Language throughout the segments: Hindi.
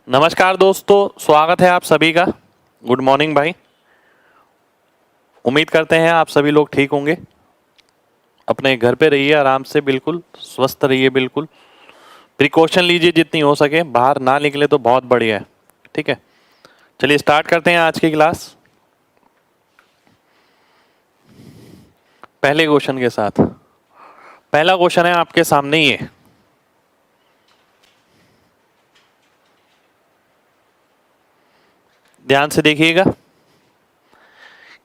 नमस्कार दोस्तों, स्वागत है आप सभी का। गुड मॉर्निंग भाई। उम्मीद करते हैं आप सभी लोग ठीक होंगे। अपने घर पे रहिए, आराम से, बिल्कुल स्वस्थ रहिए, बिल्कुल प्रिकॉशन लीजिए जितनी हो सके, बाहर ना निकले तो बहुत बढ़िया है। ठीक है, चलिए स्टार्ट करते हैं आज की क्लास पहले क्वेश्चन के साथ। पहला क्वेश्चन है आपके सामने ये, ध्यान से देखिएगा।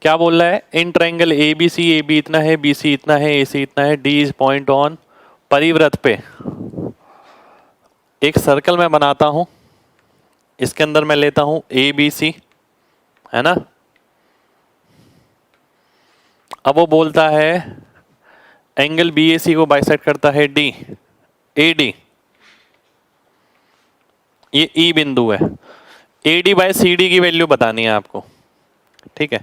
क्या बोल रहा है? In triangle A B C, A B इतना है, बी सी इतना है, ए सी इतना है, डी इज पॉइंट ऑन परिव्रत पे एक सर्कल मैं बनाता हूं। इसके अंदर मैं लेता हूं ए बी सी, है ना। अब वो बोलता है एंगल बी ए सी को बाइसेक्ट करता है डी ए डी, ये ई बिंदु है। A D by C D की वैल्यू बतानी है आपको। ठीक है,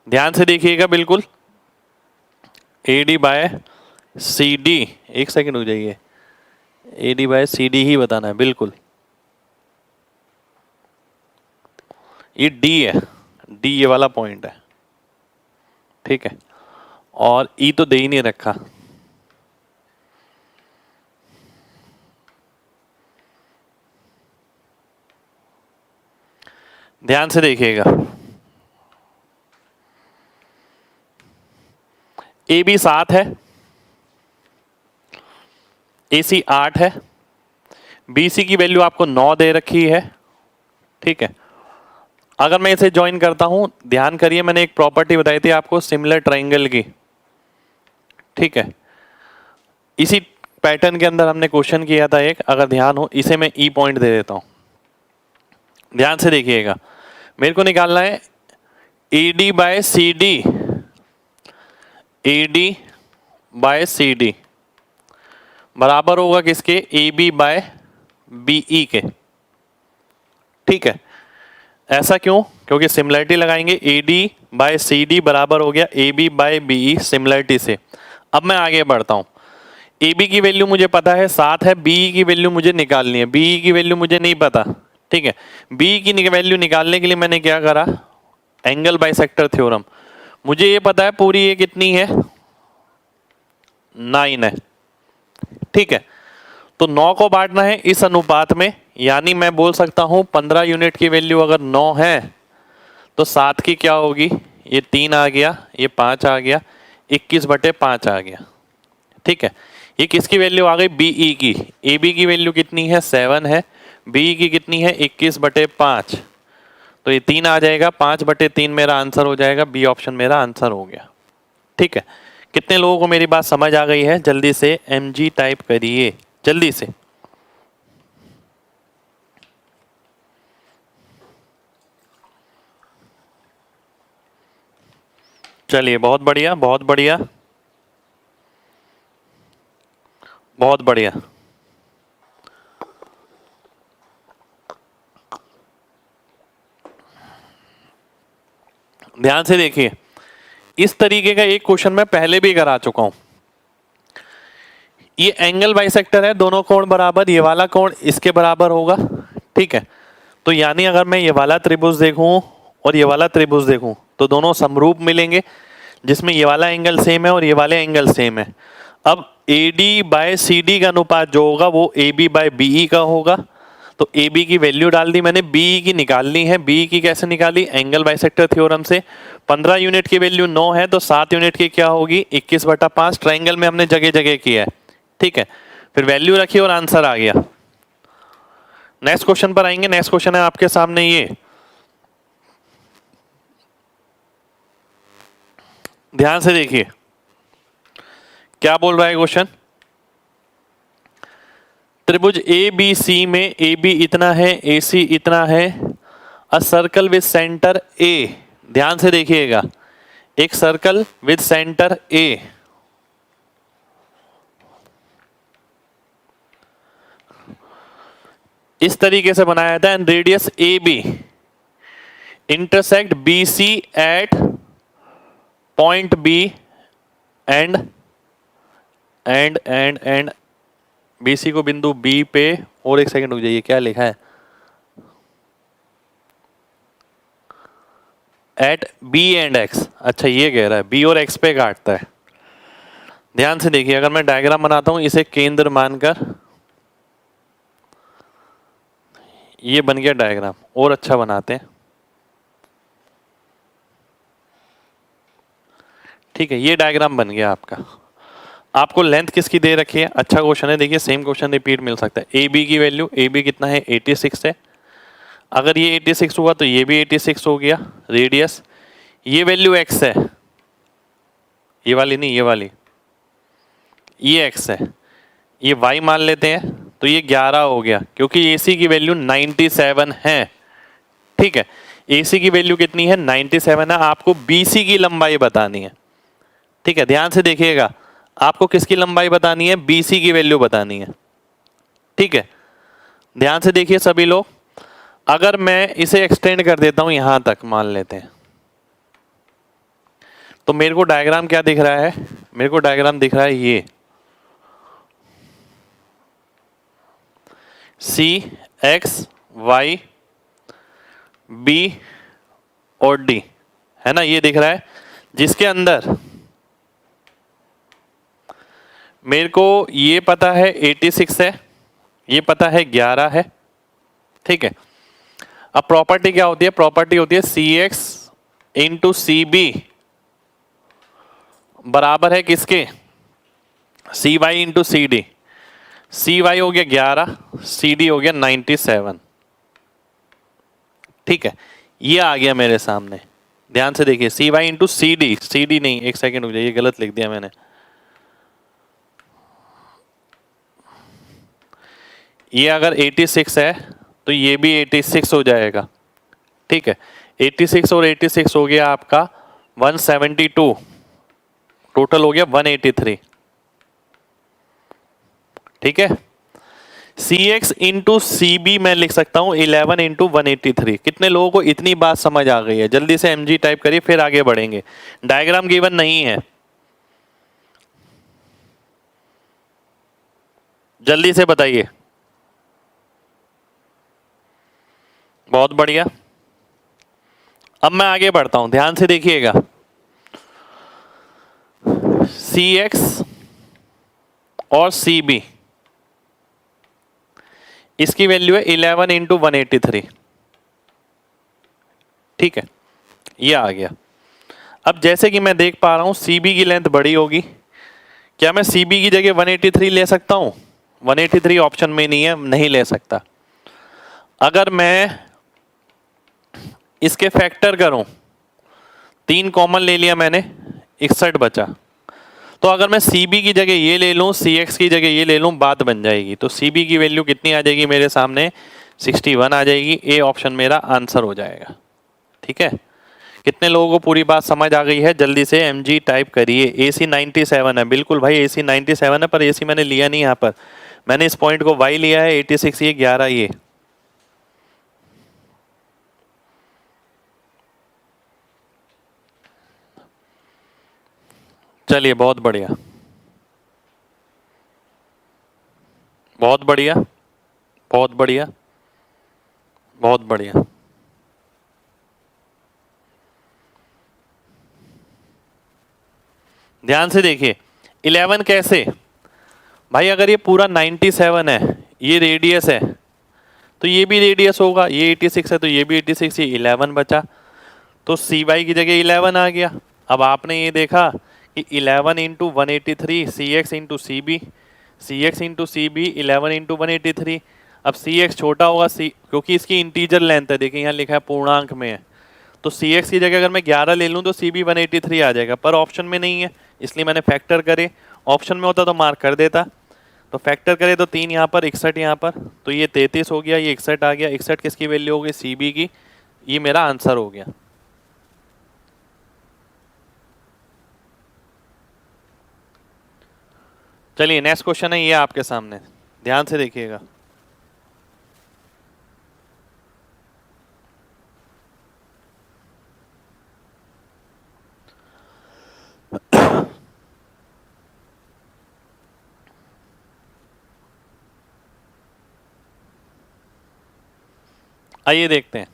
ध्यान से देखिएगा बिल्कुल। A D by C D, एक सेकंड हो जाइए, A D by C D ही बताना है बिल्कुल। ये डी है, डी ये वाला पॉइंट है। ठीक है, और ई तो दे ही नहीं रखा। ध्यान से देखिएगा, ए बी 7 है, ए सी 8 है, बी सी की वैल्यू आपको 9 दे रखी है। ठीक है, अगर मैं इसे ज्वाइन करता हूं, ध्यान करिए, मैंने एक प्रॉपर्टी बताई थी आपको सिमिलर ट्रायंगल की। ठीक है, इसी पैटर्न के अंदर हमने क्वेश्चन किया था एक, अगर ध्यान हो, इसे मैं ई पॉइंट दे देता हूं। ध्यान से देखिएगा, मेरे को निकालना है A D by C D, A D by C D बराबर होगा किसके? A B by B E के। ठीक है, ऐसा क्यों? क्योंकि सिमिलरिटी लगाएंगे, A D by C D बराबर हो गया A B by B E similarity से। अब मैं आगे बढ़ता हूं। ए बी की वैल्यू मुझे पता है 7 है, बी की वैल्यू मुझे निकालनी है, बी की वैल्यू मुझे नहीं पता। ठीक है, बी की वैल्यू निकालने के लिए मैंने क्या करा? Angle bisector theorem. मुझे ये पता है पूरी ये कितनी है? 9 है। ठीक है, तो 9 को बांटना है इस अनुपात में, यानी मैं बोल सकता हूं 15 यूनिट की वैल्यू अगर 9 है तो 7 की क्या होगी? ये 3 आ गया, ये 5 आ गया, 21/5 आ गया। ठीक है, ये किसकी वैल्यू आ गई? बीई की। ए बी की वैल्यू कितनी है? 7 है। बी की कितनी है? 21/5। तो ये 3 आ जाएगा, 5/3 मेरा आंसर हो जाएगा, बी ऑप्शन मेरा आंसर हो गया। ठीक है, कितने लोगों को मेरी बात समझ आ गई है? जल्दी से एमजी टाइप करिए, जल्दी से। चलिए, बहुत बढ़िया, बहुत बढ़िया, बहुत बढ़िया। ध्यान से देखिए, इस तरीके का एक क्वेश्चन मैं पहले भी करा चुका हूं। ये एंगल बाइसेक्टर है, दोनों कोण बराबर, ये वाला कोण इसके बराबर होगा। ठीक है, तो यानी अगर मैं ये वाला त्रिभुज देखूं और ये वाला त्रिभुज देखूं तो दोनों समरूप मिलेंगे, जिसमें ये वाला एंगल सेम है और ये वाले एंगल सेम है। अब A D by C D का अनुपात जो होगा वो A B by B E का होगा। तो ए बी की वैल्यू डाल दी मैंने, बी की निकालनी है। बी की कैसे निकाली? एंगल बाइसेक्टर थ्योरम से। 15 यूनिट की वैल्यू 9 है तो 7 यूनिट की क्या होगी? 21/5। ट्रायंगल में हमने जगह जगह किया है। ठीक है, फिर वैल्यू रखी और आंसर आ गया। नेक्स्ट क्वेश्चन पर आएंगे। नेक्स्ट क्वेश्चन है आपके सामने ये, ध्यान से देखिए क्या बोल रहा है क्वेश्चन। त्रिभुज ए बी सी में ए बी इतना है, ए सी इतना है, अ सर्कल विद सेंटर ए। ध्यान से देखिएगा, एक सर्कल विद सेंटर ए, इस तरीके से बनाया था, and radius A B intersect B C at point B and B C को बिंदु बी पे, और एक सेकंड रुक जाइए, क्या लिखा है? At B and X. अच्छा ये कह रहा है बी और एक्स पे काटता है। ध्यान से देखिए, अगर मैं डायग्राम बनाता हूं इसे केंद्र मानकर, ये बन गया डायग्राम, और अच्छा बनाते हैं। ठीक है, ये डायग्राम बन गया आपका। आपको लेंथ किसकी दे रखी है? अच्छा क्वेश्चन है, देखिए सेम क्वेश्चन रिपीट मिल सकता है। ए बी की वैल्यू, ए बी कितना है 86 है। अगर ये 86 हुआ तो ये भी 86 हो गया रेडियस। ये वैल्यू एक्स है, ये वाली नहीं, ये वाली, ये एक्स है, ये वाई मान लेते हैं तो ये 11 हो गया, क्योंकि एसी की वैल्यू 97 है। ठीक है, एसी की वैल्यू कितनी है? 97 है। आपको बीसी की लंबाई बतानी है। ठीक है, ध्यान से देखिएगा, आपको किसकी लंबाई बतानी है? बीसी की वैल्यू बतानी है। ठीक है, ध्यान से देखिए सभी लोग, अगर मैं इसे एक्सटेंड कर देता हूं यहां तक, मान लेते हैं, तो मेरे को डायग्राम क्या दिख रहा है? मेरे को डायग्राम दिख रहा है ये सी एक्स वाई बी और डी, है ना, ये दिख रहा है, जिसके अंदर मेरे को ये पता है 86 है, ये पता है 11 है। ठीक है, अब प्रॉपर्टी क्या होती है? प्रॉपर्टी होती है सी एक्स इंटू सी बी बराबर है किसके? सी वाई इंटू सी डी। सी वाई हो गया 11, सी डी हो गया 97। ठीक है, ये आ गया मेरे सामने। ध्यान से देखिए, C Y into C D, C D नहीं, एक सेकेंड रुक जाइए, ये गलत लिख दिया मैंने। ये अगर 86 है तो ये भी 86 हो जाएगा। ठीक है, 86 और 86 हो गया आपका 172, टोटल हो गया 183। ठीक है, सी एक्स इंटू सी बी मैं लिख सकता हूं 11 इंटू 183। कितने लोगों को इतनी बात समझ आ गई है? जल्दी से एम जी टाइप करिए, फिर आगे बढ़ेंगे। डायग्राम गिवन नहीं है, जल्दी से बताइए। बहुत बढ़िया, अब मैं आगे बढ़ता हूं, ध्यान से देखिएगा। सी एक्स और सी बी, इसकी वैल्यू है 11 इंटू 183। ठीक है, ये आ गया। अब जैसे कि मैं देख पा रहा हूं सीबी की लेंथ बड़ी होगी, क्या मैं सीबी की जगह 183 ले सकता हूं? 183 ऑप्शन में नहीं है, नहीं ले सकता। अगर मैं इसके फैक्टर करूं, 3 कॉमन ले लिया मैंने, 61 बचा। तो अगर मैं सीबी की जगह ये ले लूं, सी एक्स की जगह ये ले लूं, बात बन जाएगी। तो सीबी की वैल्यू कितनी आ जाएगी मेरे सामने? 61 आ जाएगी। ए ऑप्शन मेरा आंसर हो जाएगा। ठीक है, कितने लोगों को पूरी बात समझ आ गई है? जल्दी से एम जी टाइप करिए। ए सी 97 है, बिल्कुल भाई ए सी 97 है, पर ए सी मैंने लिया नहीं यहाँ पर, मैंने इस पॉइंट को वाई लिया है। 86 ये 11 ये। चलिए बहुत बढ़िया, बहुत बढ़िया, बहुत बढ़िया, बहुत बढ़िया। ध्यान से देखिए, 11 कैसे भाई? अगर ये पूरा 97 है, ये रेडियस है, तो ये भी रेडियस होगा। ये 86 है तो ये भी 86, ये 11 बचा, तो सी वाई की जगह 11 आ गया। अब आपने ये देखा कि 11 into 183, C X into C B, C X into C B 11 into 183। अब सी एक्स छोटा होगा, सी, क्योंकि इसकी इंटीजर लेंथ है, देखिए यहाँ लिखा है पूर्णांक में है, तो सी एक्स की जगह अगर मैं 11 ले लूँ तो सी बी 183 आ जाएगा, पर ऑप्शन में नहीं है, इसलिए मैंने फैक्टर करे। ऑप्शन में होता तो मार्क कर देता। तो फैक्टर करे तो 3 यहाँ पर, 61 यहाँ पर, तो ये 33 हो गया, ये 61 आ गया। 61 किसकी वैल्यू हो गई? सी बी की। ये मेरा आंसर हो गया। चलिए नेक्स्ट क्वेश्चन है ये आपके सामने, ध्यान से देखिएगा। आइए देखते हैं।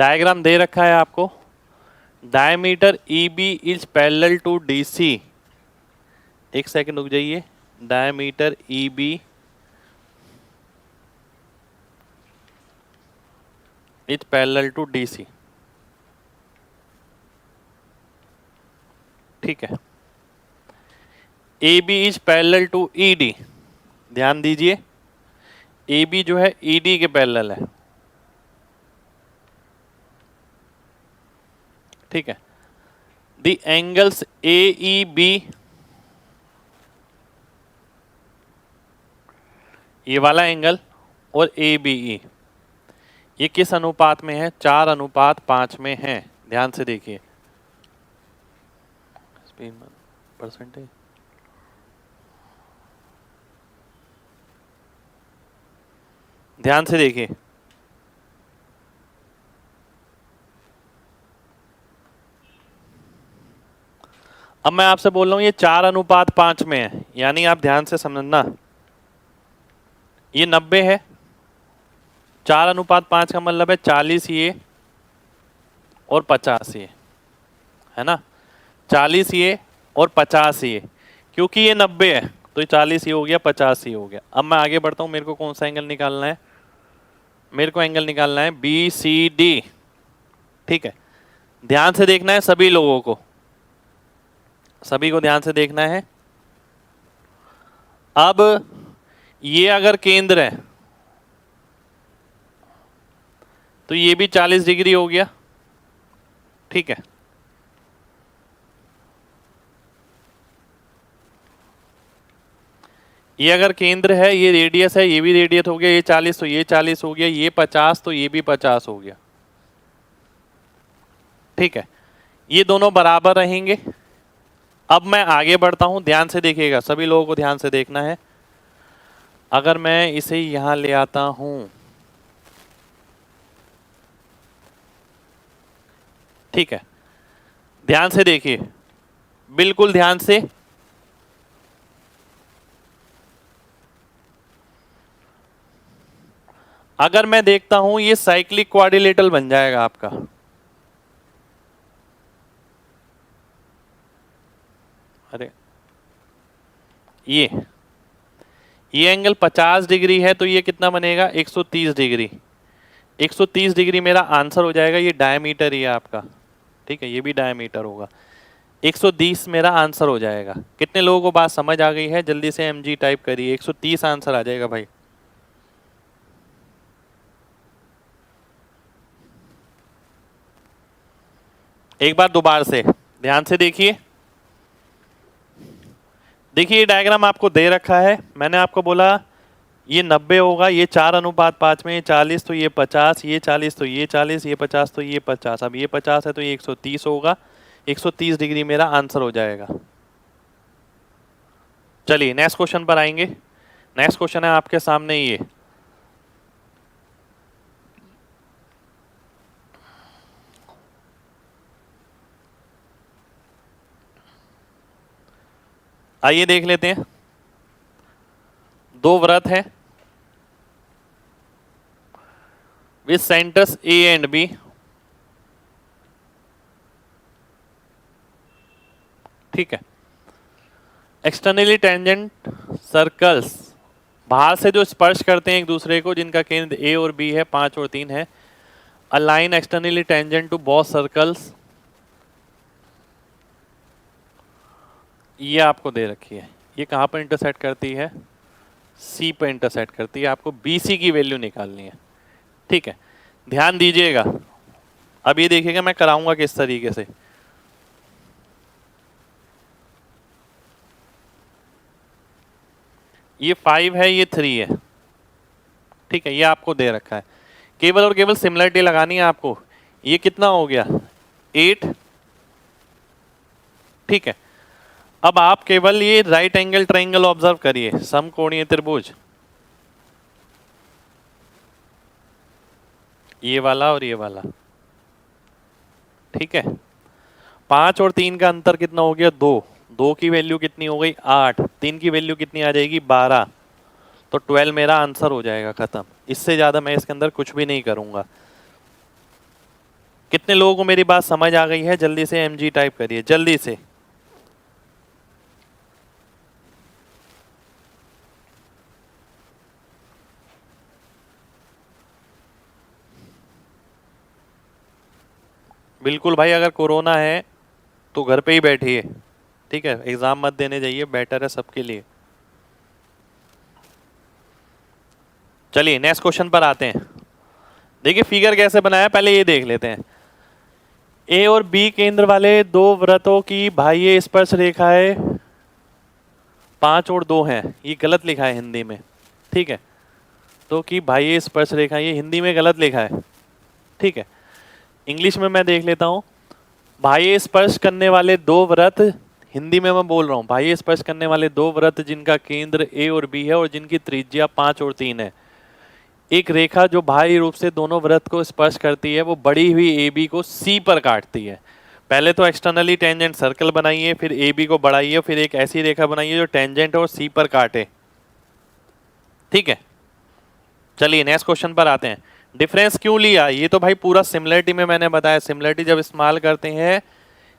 डायग्राम दे रखा है आपको, diameter EB is parallel to DC। एक सेकंड रुक जाइए, diameter EB is parallel to DC। ठीक है, AB is parallel to ED। ध्यान दीजिए, AB जो है ED के पैरेलल है। ठीक है, द एंगल्स AEB, ये वाला एंगल, और ABE, ये किस अनुपात में है? 4:5 में है। ध्यान से देखिए, परसेंटेज, ध्यान से देखिए, अब मैं आपसे बोल रहा हूं ये 4:5 में है, यानी आप ध्यान से समझना, ये 90 है, 4:5 का मतलब है 40 ये और 50 ये, है ना? 40 ये और 50 ये, क्योंकि ये 90 है तो ये 40 ये हो गया, 50 ये हो गया। अब मैं आगे बढ़ता हूं, मेरे को कौन सा एंगल निकालना है? मेरे को एंगल निकालना है BCD। ठीक है, ध्यान से देखना है सभी लोगों को, सभी को ध्यान से देखना है। अब ये अगर केंद्र है तो ये भी 40 डिग्री हो गया। ठीक है, ये अगर केंद्र है, ये रेडियस है, ये भी रेडियस हो गया, ये 40 तो ये 40 हो गया, ये 50 तो ये भी 50 हो गया। ठीक है, ये दोनों बराबर रहेंगे। अब मैं आगे बढ़ता हूं, ध्यान से देखिएगा, सभी लोगों को ध्यान से देखना है। अगर मैं इसे यहां ले आता हूं, ठीक है, ध्यान से देखिए, बिल्कुल ध्यान से। अगर मैं देखता हूं ये साइक्लिक क्वाड्रिलेटरल बन जाएगा आपका। अरे ये एंगल 50 डिग्री है तो ये कितना बनेगा? 130 डिग्री। 130 डिग्री मेरा आंसर हो जाएगा, ये डायमीटर ही है आपका। ठीक है, ये भी डायमीटर होगा। 130 मेरा आंसर हो जाएगा। कितने लोगों को बात समझ आ गई है? जल्दी से MG टाइप करिए, 130 आंसर आ जाएगा भाई। एक बार दोबारा से ध्यान से देखिए, देखिए ये डायग्राम आपको दे रखा है। मैंने आपको बोला ये 90 होगा, ये 4:5 में, ये 40 तो ये 50, ये 40 तो ये 40, ये 50 तो ये 50। अब ये 50 है तो ये 130 होगा। 130 डिग्री मेरा आंसर हो जाएगा। चलिए नेक्स्ट क्वेश्चन पर आएंगे। नेक्स्ट क्वेश्चन है आपके सामने ये, आइए देख लेते हैं। दो वृत्त हैं with centres A and B। ठीक है, एक्सटर्नली टेंजेंट सर्कल्स, बाहर से जो स्पर्श करते हैं एक दूसरे को, जिनका केंद्र A और B है, 5 और 3 है। A line externally tangent to both circles, ये आपको दे रखी है। ये कहाँ पर इंटरसेक्ट करती है? C पर इंटरसेक्ट करती है। आपको BC की वैल्यू निकालनी है। ठीक है, ध्यान दीजिएगा। अब ये देखिएगा मैं कराऊंगा किस तरीके से। ये 5 है, ये 3 है। ठीक है, ये आपको दे रखा है। केवल और केवल सिमिलरिटी लगानी है आपको। ये कितना हो गया? 8। ठीक है, अब आप केवल ये राइट एंगल ट्रायंगल ऑब्जर्व करिए, समकोणीय त्रिभुज, ये वाला और ये वाला। ठीक है, 5 और 3 का अंतर कितना हो गया? 2। 2 की वैल्यू कितनी हो गई? 8। 3 की वैल्यू कितनी आ जाएगी? 12। तो 12 मेरा आंसर हो जाएगा, खत्म। इससे ज्यादा मैं इसके अंदर कुछ भी नहीं करूंगा। कितने लोगों को मेरी बात समझ आ गई है? जल्दी से mg टाइप करिए, जल्दी से। बिल्कुल भाई, अगर कोरोना है तो घर पे ही बैठिए, ठीक है, एग्जाम मत देने जाइए, बेटर है सबके लिए। चलिए नेक्स्ट क्वेश्चन पर आते हैं। देखिए फिगर कैसे बनाया, पहले ये देख लेते हैं। ए और बी केंद्र वाले दो वृत्तों की बाह्य स्पर्श रेखाएं 5 और 2 हैं। ये गलत लिखा है हिंदी में, ठीक है, तो कि बाह्य स्पर्श रेखा, ये हिंदी में गलत लिखा है, ठीक है। इंग्लिश में मैं देख लेता हूँ। बाह्य स्पर्श करने वाले दो वृत्त, हिंदी में मैं बोल रहा हूँ, बाह्य स्पर्श करने वाले दो वृत्त जिनका केंद्र ए और बी है और जिनकी त्रिज्या 5 और 3 है। एक रेखा जो बाह्य रूप से दोनों वृत्त को स्पर्श करती है वो बढ़ी हुई ए बी को सी पर काटती है। पहले तो एक्सटर्नली टेंजेंट सर्कल बनाइए, फिर ए बी को बढ़ाइए, फिर एक ऐसी रेखा बनाइए जो टेंजेंट और सी पर काटे, ठीक है। चलिए नेक्स्ट क्वेश्चन पर आते हैं। डिफरेंस क्यों लिया? ये तो भाई पूरा सिमिलरिटी में मैंने बताया, सिमिलरिटी जब इस्तेमाल करते हैं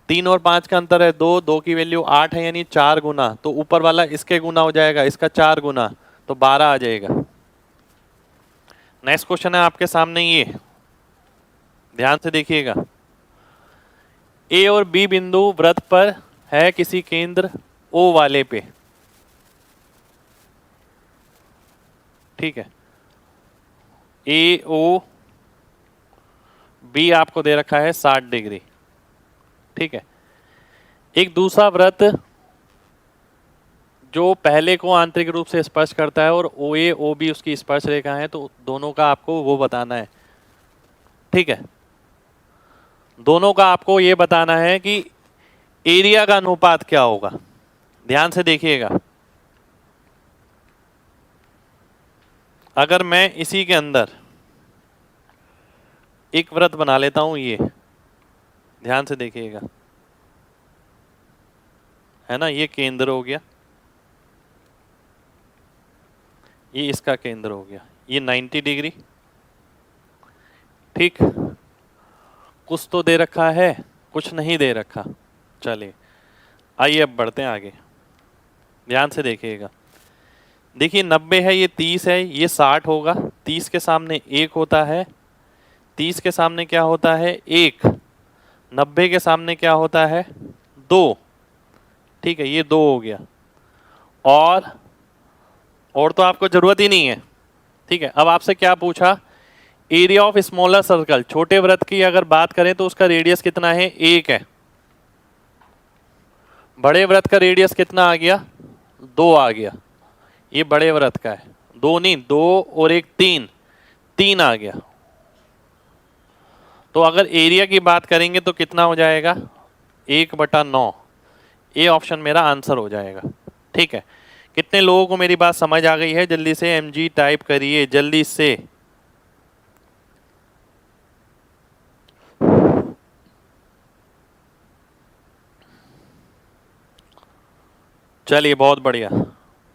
3 और 5 का अंतर है 2, 2 की वैल्यू 8 है यानी 4 गुना, तो ऊपर वाला इसके गुना हो जाएगा, इसका 4 गुना, तो 12 आ जाएगा। नेक्स्ट क्वेश्चन है आपके सामने, ये ध्यान से देखिएगा। ए और बी बिंदु वृत्त पर है किसी केंद्र ओ वाले पे, ठीक है। ए ओ बी आपको दे रखा है 60 डिग्री, ठीक है। एक दूसरा वृत्त जो पहले को आंतरिक रूप से स्पर्श करता है और ओ ए ओ बी उसकी स्पर्श रेखा है, तो दोनों का आपको वो बताना है, ठीक है। दोनों का आपको ये बताना है कि एरिया का अनुपात क्या होगा। ध्यान से देखिएगा। अगर मैं इसी के अंदर एक वृत्त बना लेता हूं, ये ध्यान से देखिएगा, है ना, ये केंद्र हो गया, ये इसका केंद्र हो गया, ये 90 डिग्री, ठीक। कुछ तो दे रखा है, कुछ नहीं दे रखा। चलिए आइए अब बढ़ते हैं आगे, ध्यान से देखिएगा। देखिए 90 है, ये 30 है, ये 60 होगा। 30 के सामने 1 होता है, 30 के सामने क्या होता है 1, 90 के सामने क्या होता है 2, ठीक है, ये 2 हो गया। और तो आपको जरूरत ही नहीं है, ठीक है। अब आपसे क्या पूछा, एरिया ऑफ स्मॉलर सर्कल, छोटे वृत्त की अगर बात करें तो उसका रेडियस कितना है 1 है। बड़े वृत्त का रेडियस कितना आ गया 2 आ गया, ये बड़े वृत्त का है, 2 नहीं, 2 और 1 3, 3 आ गया। तो अगर एरिया की बात करेंगे तो कितना हो जाएगा 1/9, ये ऑप्शन मेरा आंसर हो जाएगा, ठीक है। कितने लोगों को मेरी बात समझ आ गई है? जल्दी से mg टाइप करिए, जल्दी से। चलिए बहुत बढ़िया,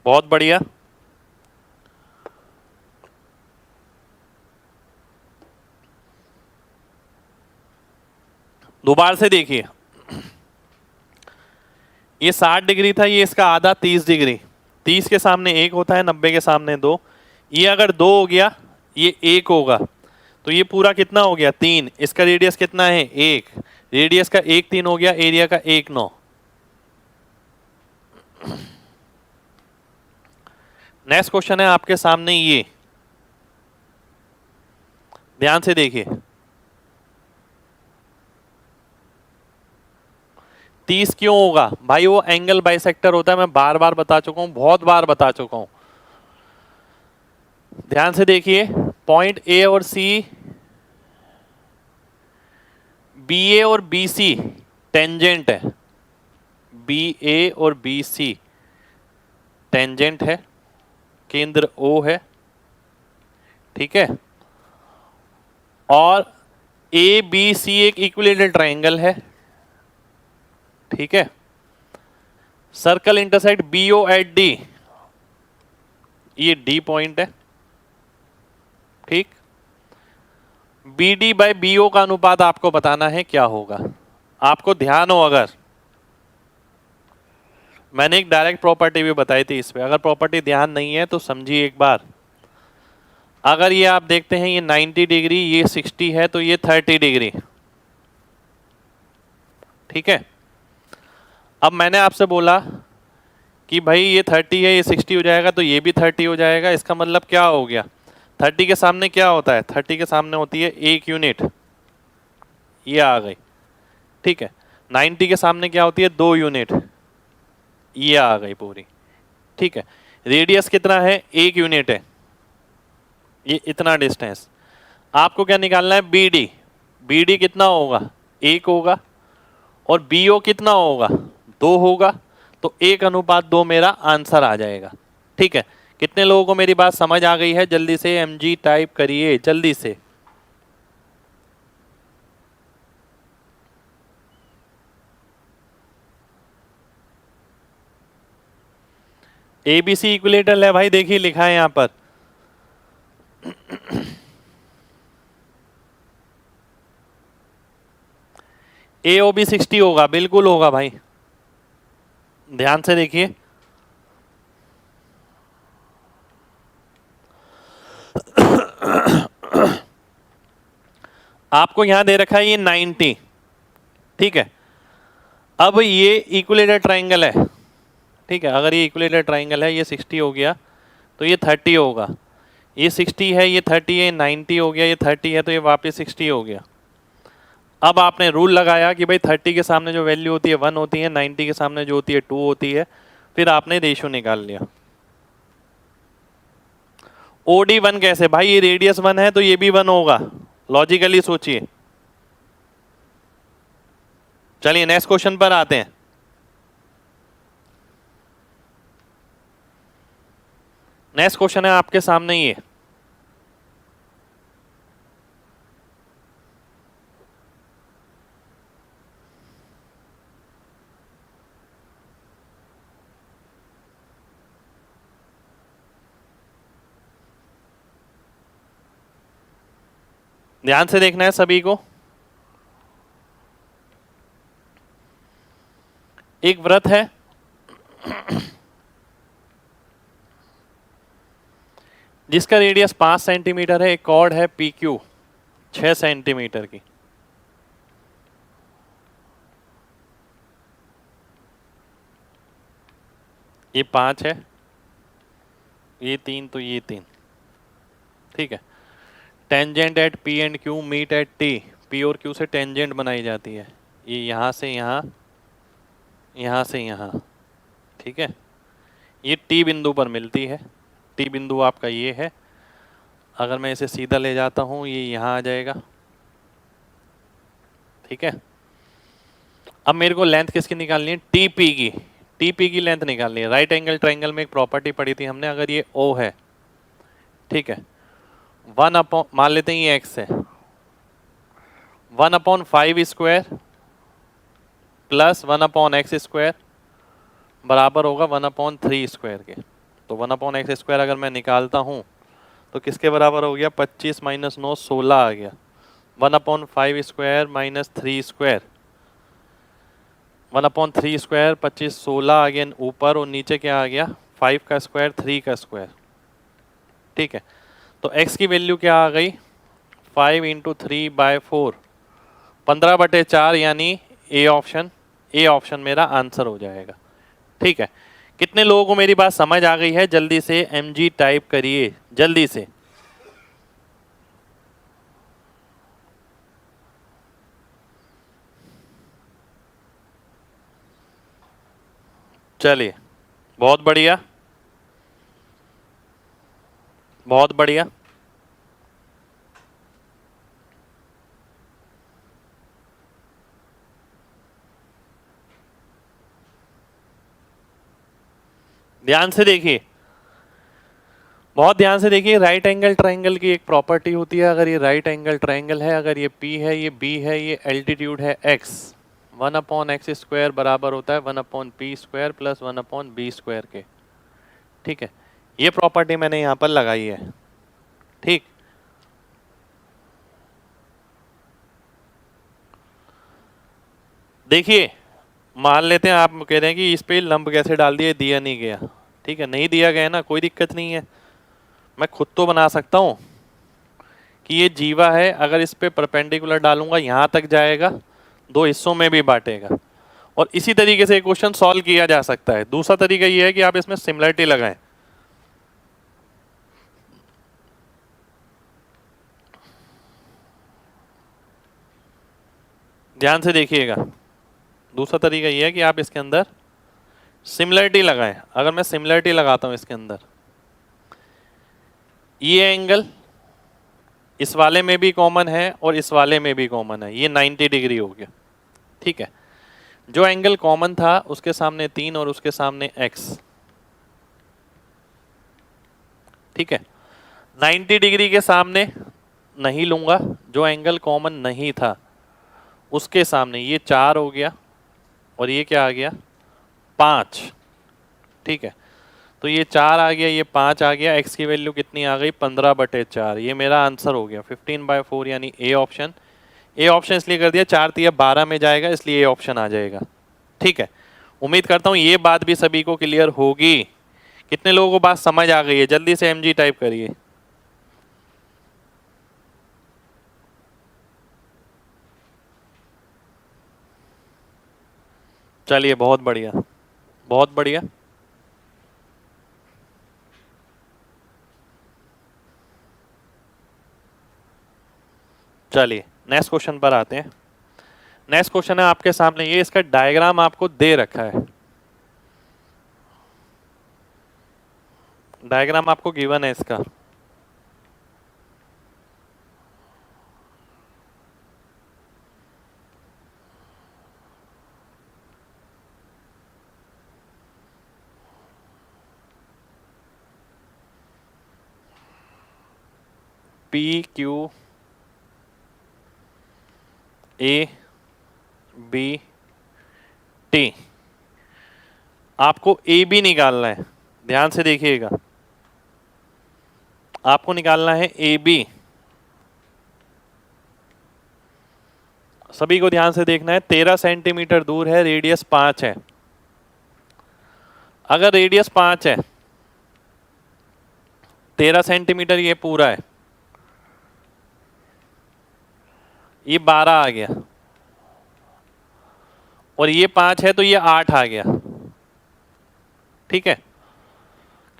बहुत बढ़िया। दोबारा से देखिए, ये 60 डिग्री था, ये इसका आधा 30 डिग्री, 30 के सामने 1 होता है, 90 के सामने 2, ये अगर 2 हो गया ये 1 होगा, तो ये पूरा कितना हो गया 3, इसका रेडियस कितना है 1, रेडियस का 1 3 हो गया, एरिया का 1 9। नेक्स्ट क्वेश्चन है आपके सामने, ये ध्यान से देखिए। 30 क्यों होगा भाई? वो एंगल बाइसेक्टर होता है, मैं बार बार बता चुका हूं, बहुत बार बता चुका हूं। ध्यान से देखिए, पॉइंट ए और सी, बी ए और बी सी टेंजेंट है, बी ए और बी सी टेंजेंट है, केंद्र ओ है, ठीक है। और ए बी सी एक इक्विलेटरल ट्रायंगल है, ठीक है। Circle intersect B O at D, ये डी पॉइंट है, ठीक। B D by B O का अनुपात आपको बताना है क्या होगा। आपको ध्यान हो, अगर मैंने एक डायरेक्ट प्रॉपर्टी भी बताई थी इस पे, अगर प्रॉपर्टी ध्यान नहीं है तो समझिए एक बार। अगर ये आप देखते हैं ये 90 डिग्री, ये 60 है, तो ये 30 डिग्री, ठीक है। अब मैंने आपसे बोला कि भाई ये 30 है, ये 60 हो जाएगा, तो ये भी 30 हो जाएगा। इसका मतलब क्या हो गया, 30 के सामने क्या होता है, 30 के सामने होती है 1 यूनिट, ये आ गई, ठीक है। 90 के सामने क्या होती है, 2 यूनिट, ये आ गई पूरी, ठीक है। रेडियस कितना है, 1 यूनिट है, ये इतना डिस्टेंस। आपको क्या निकालना है, बी डी। बी डी कितना होगा, 1 होगा, और बी ओ कितना होगा, 2 होगा, तो 1:2 मेरा आंसर आ जाएगा, ठीक है। कितने लोगों को मेरी बात समझ आ गई है, जल्दी से एमजी टाइप करिए जल्दी से। एबीसी इक्विलेटरल है भाई, देखिए लिखा है यहां पर। एओबी 60 होगा, बिल्कुल होगा भाई, ध्यान से देखिए। आपको यहां दे रखा है ये 90, ठीक है। अब ये इक्विलेटर ट्राइंगल है, ठीक है। अगर ये इक्विलेटर ट्राइंगल है, ये 60 हो गया, तो ये 30 होगा। ये 60 है, ये 30 है, 90 हो गया, ये 30 है, तो ये वापस 60 हो गया। अब आपने रूल लगाया कि भाई 30 के सामने जो वैल्यू होती है 1 होती है, 90 के सामने जो होती है 2 होती है, फिर आपने रेशियो निकाल लिया। ओडी 1 कैसे भाई, ये रेडियस 1 है तो ये भी 1 होगा, लॉजिकली सोचिए। चलिए नेक्स्ट क्वेश्चन पर आते हैं। नेक्स्ट क्वेश्चन है आपके सामने ये, ध्यान से देखना है सभी को। एक वृत्त है, जिसका रेडियस 5 सेंटीमीटर है। एक कॉर्ड है पी क्यू 6 सेंटीमीटर की। ये 5 है, ये 3, तो ये 3, ठीक है। Tangent at P and Q meet at T, P और क्यू से टेंजेंट बनाई जाती है, ये यहाँ से यहाँ, यहाँ से यहाँ, ठीक है। ये टी बिंदु पर मिलती है, टी बिंदु आपका ये है। अगर मैं इसे सीधा ले जाता हूँ, ये यहाँ आ जाएगा, ठीक है। अब मेरे को लेंथ किसकी निकालनी है, टीपी की। टीपी की लेंथ निकालनी है। राइट एंगल ट्रायंगल में एक प्रॉपर्टी पढ़ी थी हमने, अगर ये ओ है, ठीक है, 1 मान लेते हैं ये एक्स है, 1/5 स्क्वायर प्लस 1/x स्क्वायर बराबर होगा 1/3 स्क्वायर के। तो 1/x स्क्वायर अगर मैं निकालता हूँ तो किसके बराबर हो गया, 25 - 9 16 आ गया। 1/5 स्क्वायर माइनस 3 स्क्वायर, 1/3 स्क्वायर 25 16 आ गया ऊपर, और नीचे क्या आ गया, 5 का स्क्वायर 3 का स्क्वायर, ठीक है। तो x की वैल्यू क्या आ गई, 5 × 3/4, 15/4, यानी ए ऑप्शन, ए ऑप्शन मेरा आंसर हो जाएगा, ठीक है। कितने लोगों को मेरी बात समझ आ गई है, जल्दी से mg टाइप करिए जल्दी से। चलिए, बहुत बढ़िया, बहुत बढ़िया। ध्यान से देखिए, बहुत ध्यान से देखिए। राइट एंगल ट्रायंगल की एक प्रॉपर्टी होती है, अगर ये राइट एंगल ट्रायंगल है, अगर ये P है, ये B है, ये एल्टीट्यूड है x, 1/x स्क्वायर बराबर होता है 1/p square plus 1/b square के, ठीक है। ये प्रॉपर्टी मैंने यहाँ पर लगाई है, ठीक। देखिए मान लेते हैं आप कह रहे हैं कि इस पे लंब कैसे डाल दिया, दिया नहीं गया, ठीक है, नहीं दिया गया ना, कोई दिक्कत नहीं है, मैं खुद तो बना सकता हूं कि ये जीवा है, अगर इस पे परपेंडिकुलर डालूंगा यहां तक जाएगा, दो हिस्सों में भी बांटेगा। और इसी तरीके से क्वेश्चन सॉल्व किया जा सकता है। दूसरा तरीका ये है कि आप इसमें सिमिलरिटी लगाएं। ध्यान से देखिएगा, दूसरा तरीका ये है कि आप इसके अंदर सिमिलरिटी लगाएं। अगर मैं सिमिलरिटी लगाता हूं इसके अंदर, ये एंगल इस वाले में भी कॉमन है और इस वाले में भी कॉमन है, ये 90 डिग्री हो गया, ठीक है। जो एंगल कॉमन था उसके सामने 3 और उसके सामने x, ठीक है। 90 डिग्री के सामने नहीं लूंगा, जो एंगल कॉमन नहीं था उसके सामने ये 4 हो गया और ये क्या आ गया 5, ठीक है। तो ये 4 आ गया, ये 5 आ गया, x की वैल्यू कितनी आ गई 15/4, ये मेरा आंसर हो गया 15/4 यानी ए ऑप्शन। ए ऑप्शन इसलिए कर दिया 4 तिया 12 में जाएगा, इसलिए ए ऑप्शन आ जाएगा, ठीक है। उम्मीद करता हूं ये बात भी सभी को क्लियर होगी। कितने लोगों को बात समझ आ गई है? जल्दी से mg टाइप करिए। चलिए बहुत बढ़िया, बहुत बढ़िया। चलिए नेक्स्ट क्वेश्चन पर आते हैं। नेक्स्ट क्वेश्चन है आपके सामने, ये इसका डायग्राम आपको दे रखा है, डायग्राम आपको गिवन है इसका। P Q A B T, आपको ए बी निकालना है। ध्यान से देखिएगा, आपको निकालना है ए बी। सभी को ध्यान से देखना है, 13 सेंटीमीटर दूर है, रेडियस 5 है। अगर रेडियस 5 है, 13 सेंटीमीटर ये पूरा है, ये 12 आ गया, और ये 5 है तो ये 8 आ गया, ठीक है,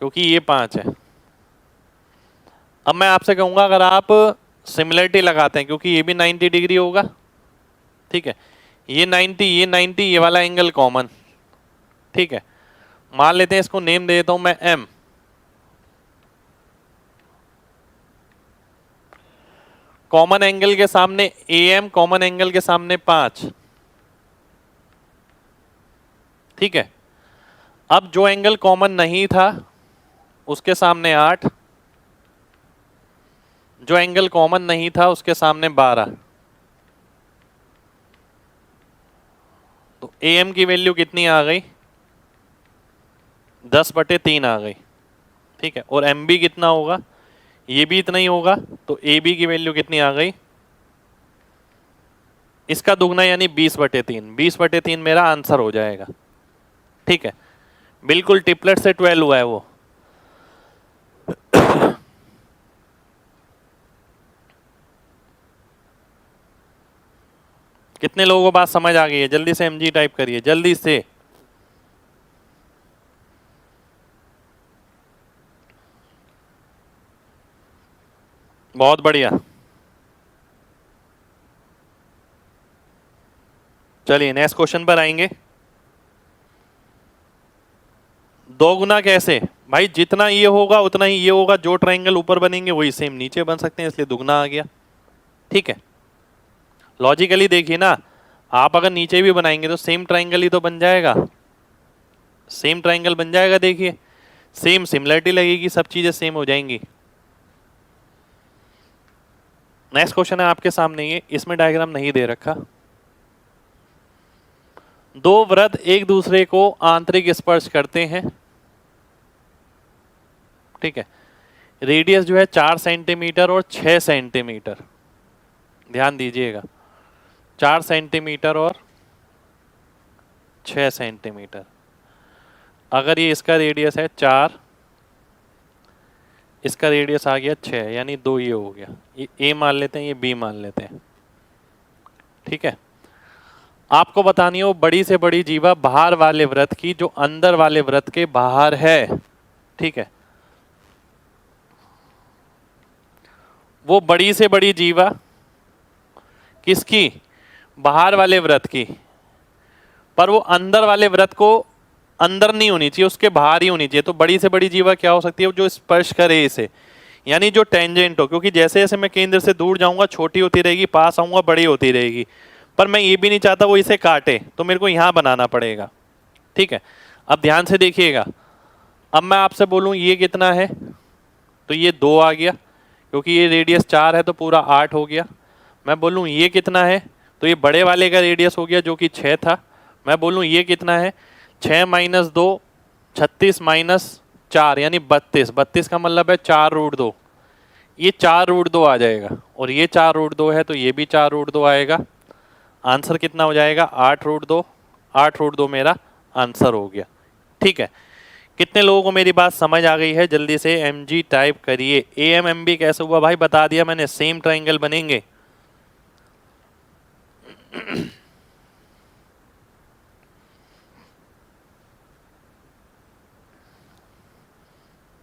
क्योंकि ये 5 है। अब मैं आपसे कहूंगा अगर आप सिमिलरिटी लगाते हैं, क्योंकि ये भी 90 डिग्री होगा, ठीक है, ये 90 ये 90, ये वाला एंगल कॉमन, ठीक है। मान लेते हैं इसको नेम दे देता हूं मैं m। कॉमन एंगल के सामने am, कॉमन एंगल के सामने 5, ठीक है। अब जो एंगल कॉमन नहीं था उसके सामने 8, जो एंगल कॉमन नहीं था उसके सामने 12, तो am की वैल्यू कितनी आ गई 10/3 आ गई, ठीक है। और mb कितना होगा, ये भी इतना ही होगा, तो ab की वैल्यू कितनी आ गई, इसका दुगना यानी 20/3, 20/3 मेरा आंसर हो जाएगा, ठीक है। बिल्कुल टिपलेट से 12 हुआ है वो। कितने लोगों को बात समझ आ गई है? जल्दी से mg टाइप करिए, जल्दी से। बहुत बढ़िया। चलिए नेक्स्ट क्वेश्चन पर आएंगे। 2 गुना कैसे भाई, जितना ये होगा उतना ही ये होगा, जो ट्रायंगल ऊपर बनेंगे वही सेम नीचे बन सकते हैं, इसलिए दुगना आ गया, ठीक है। लॉजिकली देखिए ना, आप अगर नीचे भी बनाएंगे तो सेम ट्रायंगल ही तो बन जाएगा, सेम ट्रायंगल बन जाएगा, देखिए सेम सिमिलरिटी लगेगी, सब चीजें सेम हो जाएंगी। नेक्स्ट क्वेश्चन है आपके सामने, ये इसमें डायग्राम नहीं दे रखा। 2 वृत्त एक दूसरे को आंतरिक स्पर्श करते हैं, ठीक है। रेडियस जो है 4 सेंटीमीटर और 6 सेंटीमीटर, ध्यान दीजिएगा 4 सेंटीमीटर और 6 सेंटीमीटर। अगर ये इसका रेडियस है 4, इसका रेडियस आ गया 6, यानी 2 ये हो गया। ये ए मान लेते हैं, ये बी मान लेते हैं। ठीक है, आपको बतानी है वो बड़ी से बड़ी जीवा बाहर वाले वृत्त की जो अंदर वाले वृत्त के बाहर है। ठीक है, वो बड़ी से बड़ी जीवा किसकी? बाहर वाले वृत्त की, पर वो अंदर वाले वृत्त को अंदर नहीं होनी चाहिए, उसके बाहर ही होनी चाहिए। तो बड़ी से बड़ी जीवा क्या हो सकती है? जो स्पर्श करे इसे, यानी जो टेंजेंट हो, क्योंकि जैसे जैसे मैं केंद्र से दूर जाऊंगा छोटी होती रहेगी, पास आऊंगा बड़ी होती रहेगी। पर मैं ये भी नहीं चाहता वो इसे काटे, तो मेरे को यहां बनाना पड़ेगा। ठीक है, अब ध्यान से देखिएगा। अब मैं आपसे बोलूं ये कितना है, तो ये 2 आ गया, क्योंकि ये रेडियस 4 है तो पूरा 8 हो गया। मैं बोलूं ये कितना है, तो ये बड़े वाले का रेडियस हो गया जो कि 6 था। मैं बोलूं ये कितना है, 6 - 2 36 - 4 यानी 32। 32 का मतलब है 4√2। ये 4√2 आ जाएगा, और ये 4√2 है तो ये भी 4√2 आएगा। आंसर कितना हो जाएगा? 8√2। 8√2 मेरा आंसर हो गया। ठीक है, कितने लोगों को मेरी बात समझ आ गई है? जल्दी से mg टाइप करिए। AMMB कैसे हुआ भाई? बता दिया मैंने, सेम ट्राइंगल बनेंगे।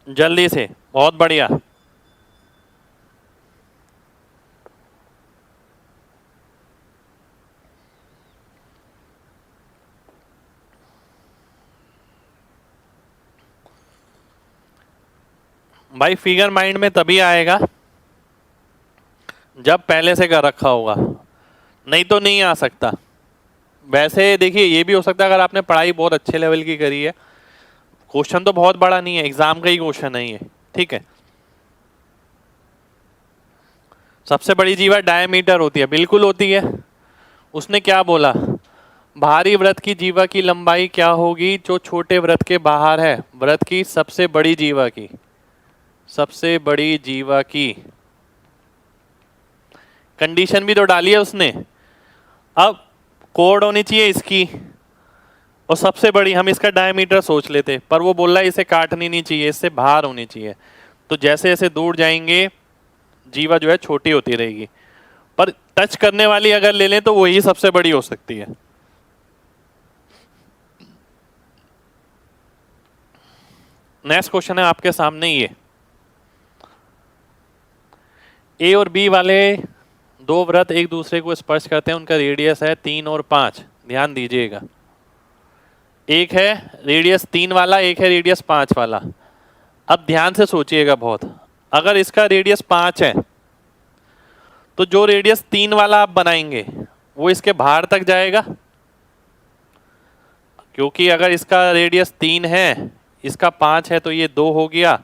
जल्दी से, बहुत बढ़िया। भाई फिगर माइंड में तभी आएगा जब पहले से कर रखा होगा, नहीं तो नहीं आ सकता। वैसे देखिए, ये भी हो सकता है अगर आपने पढ़ाई बहुत अच्छे लेवल की करी है, क्वेश्चन तो बहुत बड़ा नहीं है, एग्जाम का ही क्वेश्चन नहीं है। ठीक है, सबसे बड़ी जीवा डायमीटर होती है, बिल्कुल होती है। उसने क्या बोला? बाहरी वृत्त की जीवा की लंबाई क्या होगी जो छोटे वृत्त के बाहर है? वृत्त की सबसे बड़ी जीवा की, सबसे बड़ी जीवा की कंडीशन भी तो डाली है उसने। अब कोड होनी चाहिए इसकी, और सबसे बड़ी, हम इसका डायमीटर सोच लेते, पर वो बोल रहा है इसे काटनी नहीं चाहिए, इससे बाहर होनी चाहिए। तो जैसे जैसे दूर जाएंगे जीवा जो है छोटी होती रहेगी, पर टच करने वाली अगर ले लें तो वही सबसे बड़ी हो सकती है। नेक्स्ट क्वेश्चन है आपके सामने ये। ए और बी वाले दो वृत्त एक दूसरे को स्पर्श करते हैं, उनका रेडियस है 3 और 5। ध्यान दीजिएगा, एक है रेडियस 3 वाला, एक है रेडियस 5 वाला। अब ध्यान से सोचिएगा बहुत, अगर इसका रेडियस 5 है तो जो रेडियस 3 वाला आप बनाएंगे वो इसके बाहर तक जाएगा, क्योंकि अगर इसका रेडियस 3 है, इसका 5 है, तो ये 2 हो गया,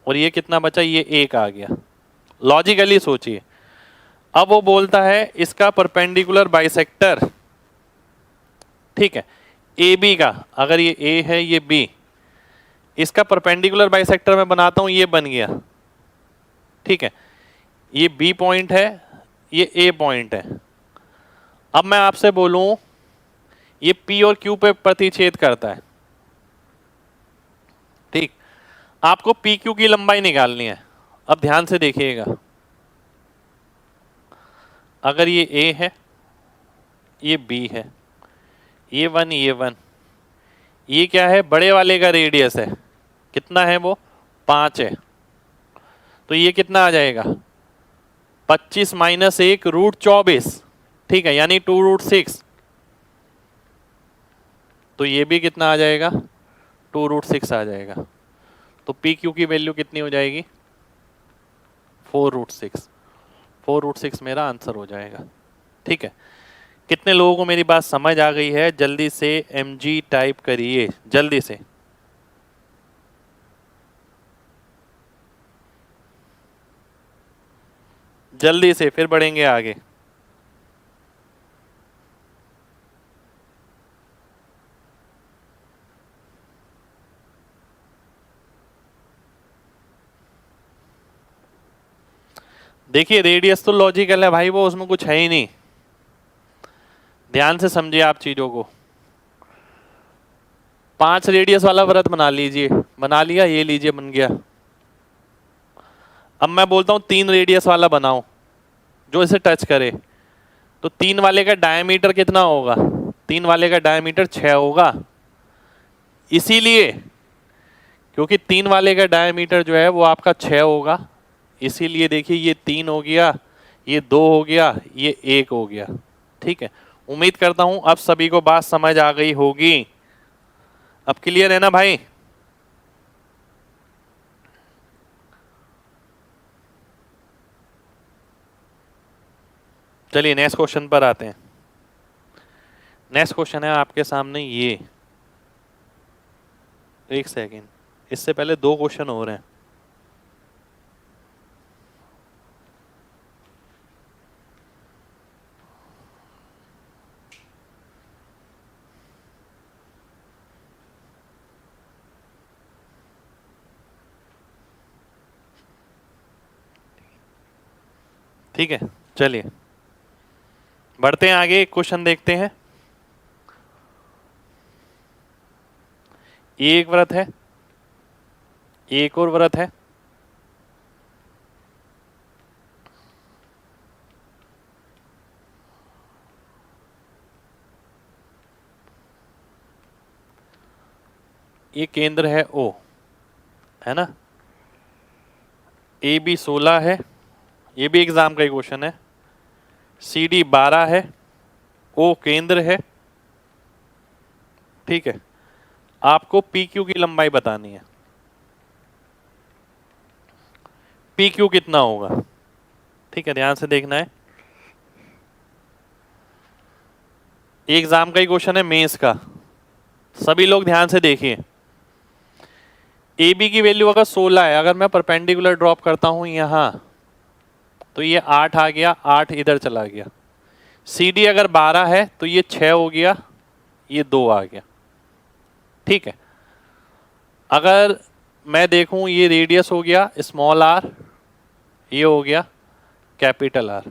और ये कितना बचा? ये 1 आ गया। लॉजिकली सोचिए। अब वो बोलता है इसका परपेंडिकुलर बाइसेक्टर, ठीक है, ए बी का, अगर ये ए है ये बी, इसका परपेंडिकुलर बाइसेक्टर मैं बनाता हूं, ये बन गया। ठीक है, ये बी पॉइंट है, ये ए पॉइंट है। अब मैं आपसे बोलूं ये पी और क्यू पे प्रतिच्छेद करता है। ठीक, आपको पी क्यू की लंबाई निकालनी है। अब ध्यान से देखिएगा, अगर ये ए है, ये बी है, ये 1, ये 1, ये क्या है? बड़े वाले का रेडियस है, कितना है वो? 5 है। तो ये कितना आ जाएगा? 25 - 1 √24। ठीक है, यानी 2√6। तो ये भी कितना आ जाएगा? 2√6 आ जाएगा। तो पी क्यू की वैल्यू कितनी हो जाएगी? 4√6। 4√6 मेरा आंसर हो जाएगा। ठीक है, कितने लोगों को मेरी बात समझ आ गई है? जल्दी से mg टाइप करिए, जल्दी से। जल्दी से, फिर बढ़ेंगे आगे। देखिए, रेडियस तो लॉजिकल है भाई, वो उसमें कुछ है ही नहीं। ध्यान से समझिए आप चीजों को। 5 रेडियस वाला वृत्त बना लीजिए, बना लिया, ये लीजिए बन गया। अब मैं बोलता हूं 3 रेडियस वाला बनाओ जो इसे टच करे, तो 3 वाले का डायमीटर कितना होगा? 3 वाले का डायमीटर 6 होगा। इसीलिए क्योंकि 3 वाले का डायमीटर जो है वो आपका 6 होगा, इसीलिए देखिए ये 3 हो गया, ये 2 हो गया, ये 1 हो गया। ठीक है, उम्मीद करता हूं अब सभी को बात समझ आ गई होगी। अब क्लियर है ना भाई? चलिए नेक्स्ट क्वेश्चन पर आते हैं। नेक्स्ट क्वेश्चन है आपके सामने ये, एक सेकेंड, इससे पहले 2 क्वेश्चन हो रहे हैं। ठीक है, चलिए बढ़ते हैं आगे, एक क्वेश्चन देखते हैं। ये एक व्रत है, एक और व्रत है। ये केंद्र है O, है ना? AB 16 है, ये भी एग्जाम का ही क्वेश्चन है। CD 12 है, O केंद्र है। ठीक है, आपको PQ की लंबाई बतानी है। PQ कितना होगा? ठीक है, ध्यान से देखना है, एग्जाम का ही क्वेश्चन है, मेंस का। सभी लोग ध्यान से देखिए। AB की वैल्यू अगर 16 है, अगर मैं परपेंडिकुलर ड्रॉप करता हूं यहां, तो ये 8 आ गया, 8 इधर चला गया। CD अगर 12 है तो ये 6 हो गया, ये 2 आ गया। ठीक है, अगर मैं देखूं ये रेडियस हो गया स्मॉल r, ये हो गया कैपिटल R।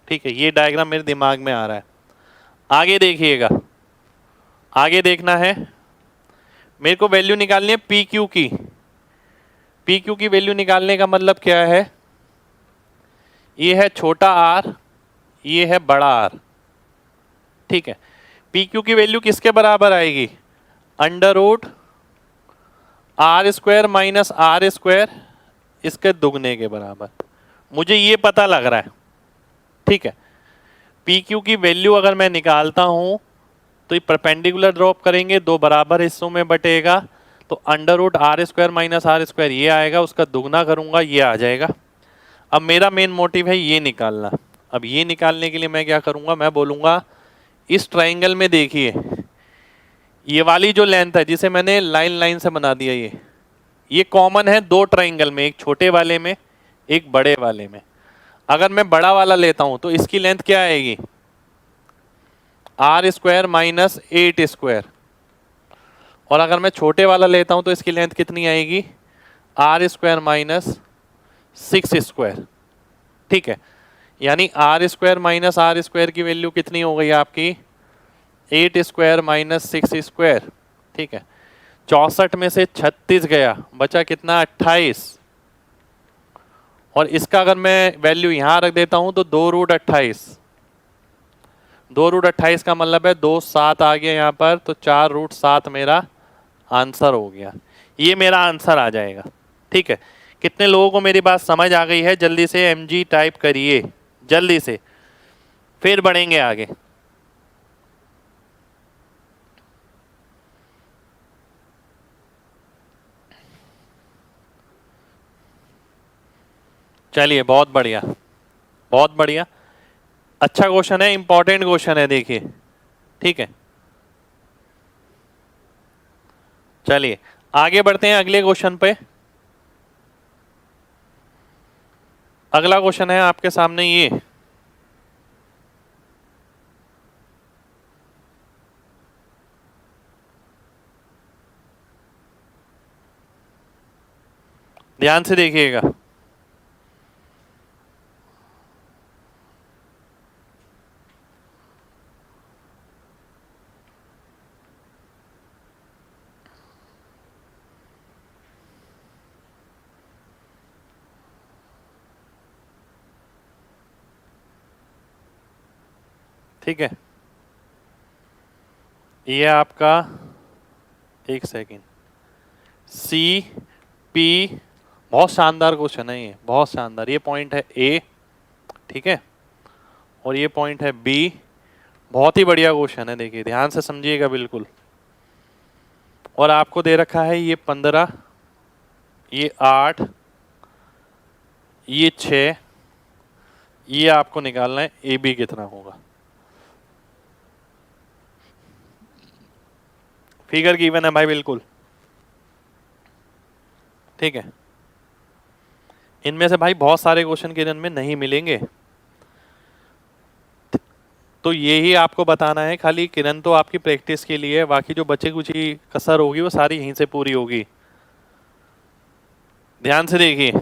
ठीक है, ये डायग्राम मेरे दिमाग में आ रहा है। आगे देखिएगा, आगे देखना है, मेरे को वैल्यू निकालनी है PQ की। PQ की वैल्यू निकालने का मतलब क्या है? ये है छोटा r, ये है बड़ा R। ठीक है, PQ की वैल्यू किसके बराबर आएगी? Under root r² minus r², इसके दुगने के बराबर। मुझे ये पता लग रहा है। ठीक है, PQ की वैल्यू अगर मैं निकालता हूं तो ये परपेंडिकुलर ड्रॉप करेंगे, 2 बराबर हिस्सों में बटेगा, तो under root r² minus r² ये आएगा, उसका दुगना करूंगा ये आ जाएगा। अब मेरा मेन मोटिव है ये निकालना। अब ये निकालने के लिए मैं क्या करूंगा? मैं बोलूंगा इस ट्राइंगल में देखिए, ये वाली जो लेंथ है जिसे मैंने लाइन लाइन से बना दिया, ये कॉमन है 2 ट्राइंगल में, एक छोटे वाले में, एक बड़े वाले में। अगर मैं बड़ा वाला लेता हूं तो इसकी लेंथ क्या आएगी? r² minus 8²। और अगर मैं छोटे वाला लेता हूं तो इसकी लेंथ कितनी आएगी? r² minus 6²। ठीक है, यानी r² माइनस r² की वैल्यू कितनी हो गई आपकी? 8² माइनस 6²। ठीक है, 64 में से 36 गया, बचा कितना? 28। और इसका अगर मैं वैल्यू यहां रख देता हूं तो 2 रूट 28। 2 रूट 28 का मतलब है 2 7 आ गया यहाँ पर, तो 4 रूट 7 मेरा आंसर हो गया। ये मेरा आंसर आ जाएगा। ठीक है, कितने लोगों को मेरी बात समझ आ गई है? जल्दी से MG टाइप करिए, जल्दी से, फिर बढ़ेंगे आगे। चलिए, बहुत बढ़िया, बहुत बढ़िया, अच्छा क्वेश्चन है, इंपॉर्टेंट क्वेश्चन है, देखिए। ठीक है, चलिए आगे बढ़ते हैं अगले क्वेश्चन पे। अगला क्वेश्चन है आपके सामने ये, ध्यान से देखिएगा। ठीक है, ये आपका, एक सेकेंड, सी पी, बहुत शानदार क्वेश्चन है ये, बहुत शानदार। ये पॉइंट है ए, ठीक है, और ये पॉइंट है बी। बहुत ही बढ़िया क्वेश्चन है, देखिए ध्यान से समझिएगा बिल्कुल। और आपको दे रखा है ये 15, ये 8, ये 6, ये आपको निकालना है ए बी कितना होगा। फिगर गिवन है भाई बिल्कुल, ठीक है। इनमें से भाई बहुत सारे क्वेश्चन किरण में नहीं मिलेंगे, तो यही आपको बताना है। खाली किरण तो आपकी प्रैक्टिस के लिए है, बाकी जो बचे कुछ कसर होगी वो सारी यहीं से पूरी होगी। ध्यान से देखिए,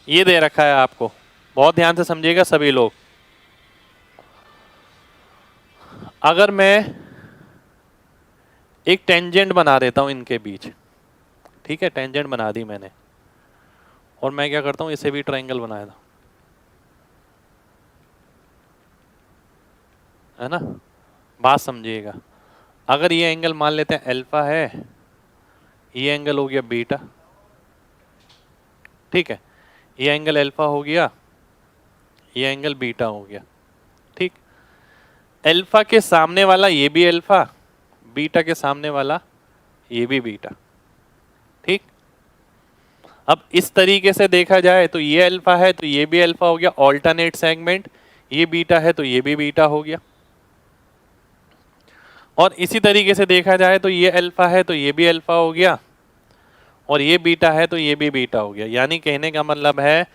ये दे रखा है आपको, बहुत ध्यान से समझिएगा सभी लोग। अगर मैं एक टेंजेंट बना देता हूं इनके बीच, ठीक है, टेंजेंट बना दी मैंने, और मैं क्या करता हूं, इसे भी ट्रायंगल बनाया था, है ना। बात समझिएगा, अगर ये एंगल मान लेते हैं अल्फा है, ये एंगल हो गया बीटा, ठीक है, ये एंगल अल्फा हो गया, ये एंगल बीटा हो गया, ठीक। अल्फा के सामने वाला ये भी अल्फा, बीटा के सामने वाला ये भी बीटा, ठीक। अब इस तरीके से देखा जाए तो ये अल्फा है तो ये भी अल्फा हो गया, ऑल्टरनेट सेगमेंट, ये बीटा है तो ये भी बीटा हो गया। और इसी तरीके से देखा जाए तो ये अल्फा है तो ये भी अल्फा हो गया, और ये बीटा है तो ये भी बीटा हो गया। यानी कहने का मतलब है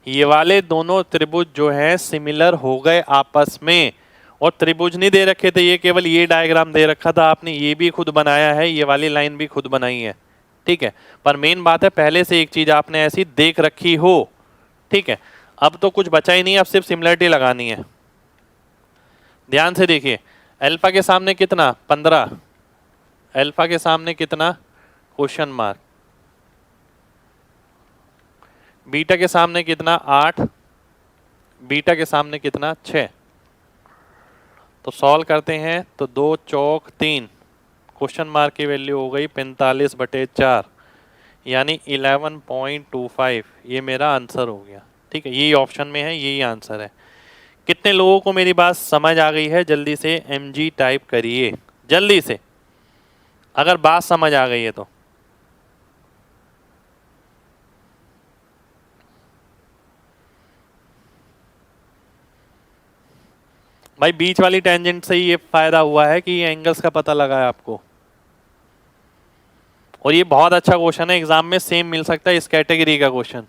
ये वाले दोनों त्रिभुज जो हैं सिमिलर हो गए आपस में। और त्रिभुज नहीं दे रखे थे, ये केवल ये डायग्राम दे रखा था, आपने ये भी खुद बनाया है, ये वाली लाइन भी खुद बनाई है, ठीक है। पर मेन बात है पहले से एक चीज आपने ऐसी देख रखी हो, ठीक है। अब तो कुछ बचा ही नहीं, अब सिर्फ सिमिलरिटी लगानी है। ध्यान से देखिए, अल्फा के सामने कितना 15, अल्फा के सामने कितना क्वेश्चन मार्क, बीटा के सामने कितना 8, बीटा के सामने कितना 6। तो सॉल्व करते हैं तो 2 चौक 3, क्वेश्चन मार्क की वैल्यू हो गई 45/4, यानी 11.25। ये मेरा आंसर हो गया, ठीक है। यही ऑप्शन में है, यही आंसर है। कितने लोगों को मेरी बात समझ आ गई है? जल्दी से mg टाइप करिए, जल्दी से, अगर बात समझ आ गई है तो। भाई बीच वाली टेंजेंट से ही ये फायदा हुआ है कि ये एंगल्स का पता लगा है आपको। और ये बहुत अच्छा क्वेश्चन है, एग्जाम में सेम मिल सकता है इस कैटेगरी का क्वेश्चन।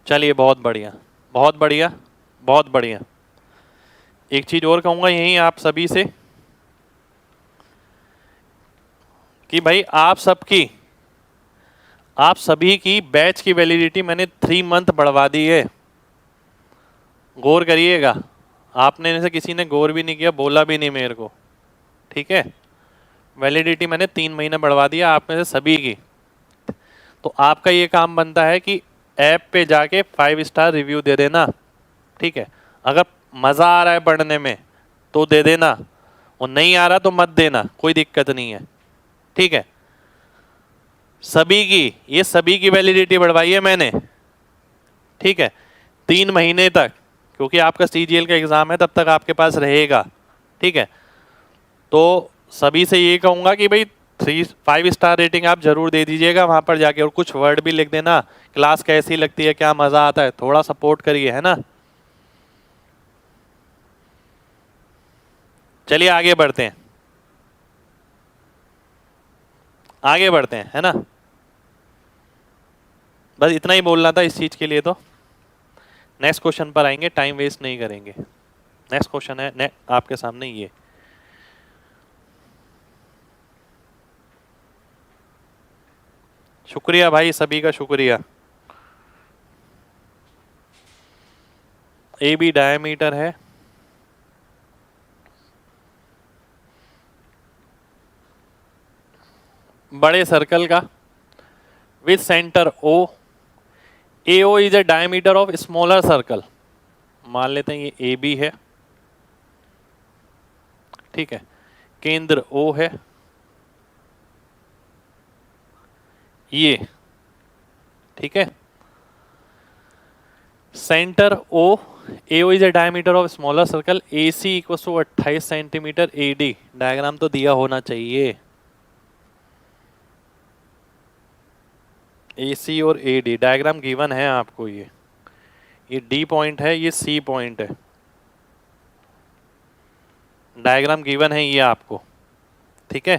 चलिए बहुत बढ़िया, बहुत बढ़िया, बहुत बढ़िया। एक चीज और कहूंगा यहीं आप सभी से कि भाई आप सभी की बैच की वैलिडिटी मैंने 3 मंथ बढ़वा दी है। गौर करिएगा, आपने में से किसी ने गौर भी नहीं किया, बोला भी नहीं मेरे को, ठीक है। वैलिडिटी मैंने 3 महीने बढ़वा दिया आप में से सभी की। तो आपका ये काम बनता है कि ऐप पे जाके 5 स्टार रिव्यू दे देना, ठीक है। अगर मजा आ रहा है पढ़ने में तो दे देना, और नहीं आ रहा तो मत देना, कोई दिक्कत नहीं है, ठीक है। सभी की, ये सभी की वैलिडिटी बढ़वाई है मैंने, ठीक है, 3 महीने तक, क्योंकि आपका सीजीएल का एग्जाम है तब तक आपके पास रहेगा, ठीक है। तो सभी से ये कहूंगा कि भाई 5 स्टार रेटिंग आप जरूर दे दीजिएगा वहां पर जाके, और कुछ वर्ड भी लिख देना, क्लास कैसी लगती है, क्या मजा आता है, थोड़ा सपोर्ट करिए, है ना। चलिए आगे बढ़ते हैं, आगे बढ़ते हैं, है ना। बस इतना ही बोलना था इस चीज के लिए। तो नेक्स्ट क्वेश्चन पर आएंगे, टाइम वेस्ट नहीं करेंगे। नेक्स्ट क्वेश्चन है आपके सामने ये, शुक्रिया भाई, सभी का शुक्रिया। ए बी डायमीटर है, बड़े सर्कल का, with centre O. AO is a diameter of smaller circle. मान लेते हैं ये AB है, ठीक है, केंद्र O है ये, ठीक है, centre O, AO is a diameter of smaller circle, AC equal to 28 centimetre, AD diagram तो दिया होना चाहिए, AC और AD डायग्राम गिवन है आपको, ये D पॉइंट है, ये C पॉइंट है, डायग्राम गिवन है ये आपको, ठीक है।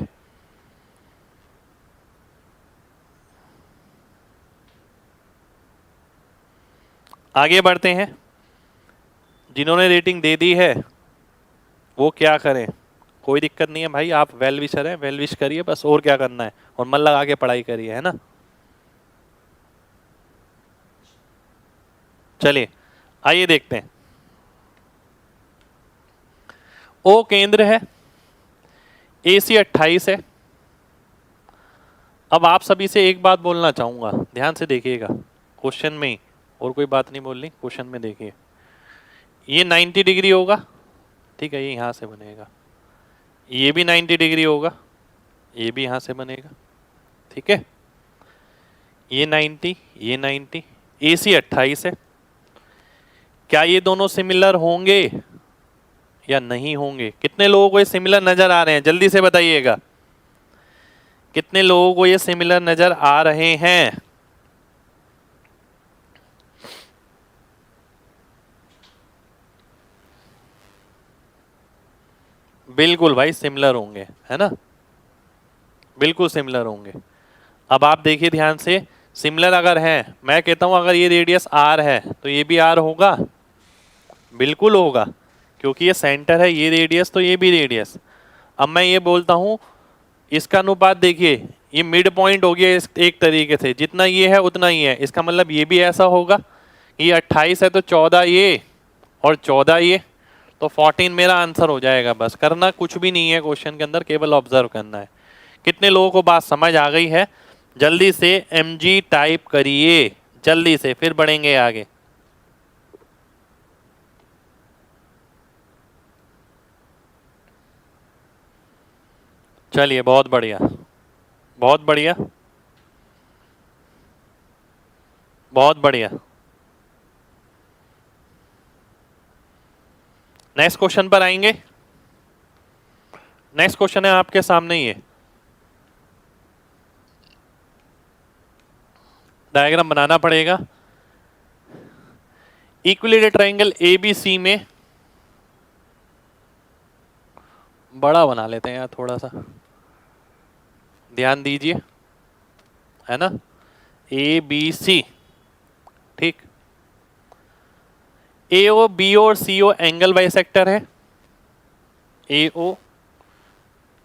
आगे बढ़ते हैं, जिन्होंने रेटिंग दे दी है वो क्या करें, कोई दिक्कत नहीं है भाई, आप वेल विशर हैं, वेल विश करिए बस, और क्या करना है, और मन लगा के पढ़ाई करिए, है ना। चलिए आइए देखते हैं, O केंद्र है, AC 28 है। अब आप सभी से एक बात बोलना चाहूंगा, ध्यान से देखिएगा, क्वेश्चन में ही, और कोई बात नहीं बोलनी, क्वेश्चन में देखिए, ये 90 डिग्री होगा, ठीक है, ये यहां से बनेगा, ये भी 90 डिग्री होगा, ये भी यहां से बनेगा, ठीक है, ये 90, ये 90, AC 28 है। क्या ये दोनों सिमिलर होंगे या नहीं होंगे? कितने लोगों को ये सिमिलर नजर आ रहे हैं, जल्दी से बताइएगा, कितने लोगों को ये सिमिलर नजर आ रहे हैं? बिल्कुल भाई सिमिलर होंगे, है ना, बिल्कुल सिमिलर होंगे। अब आप देखिए ध्यान से, सिमिलर अगर है, मैं कहता हूं अगर ये रेडियस R है तो ये भी R होगा, बिल्कुल होगा, क्योंकि ये सेंटर है, ये रेडियस तो ये भी रेडियस। अब मैं ये बोलता हूं, इसका अनुपात देखिए, ये मिड पॉइंट हो गया एक तरीके से, जितना ये है उतना ही है, इसका मतलब ये भी ऐसा होगा, ये 28 है तो 14 ये और 14 ये, तो 14 मेरा आंसर हो जाएगा। बस करना कुछ भी नहीं है क्वेश्चन के अंदर, केवल ऑब्जर्व करना है। कितने लोगों को बात समझ आ गई है? जल्दी से mg टाइप करिए, जल्दी से, फिर बढ़ेंगे आगे। चलिए बहुत बढ़िया, बहुत बढ़िया, बहुत बढ़िया। नेक्स्ट क्वेश्चन पर आएंगे। नेक्स्ट क्वेश्चन है आपके सामने, ये डायग्राम बनाना पड़ेगा। इक्विलेटरल ट्रायंगल ABC में, बड़ा बना लेते हैं यार थोड़ा सा, ध्यान दीजिए, है ना, ABC, ठीक, AO BO और CO एंगल बाइसेक्टर है, AO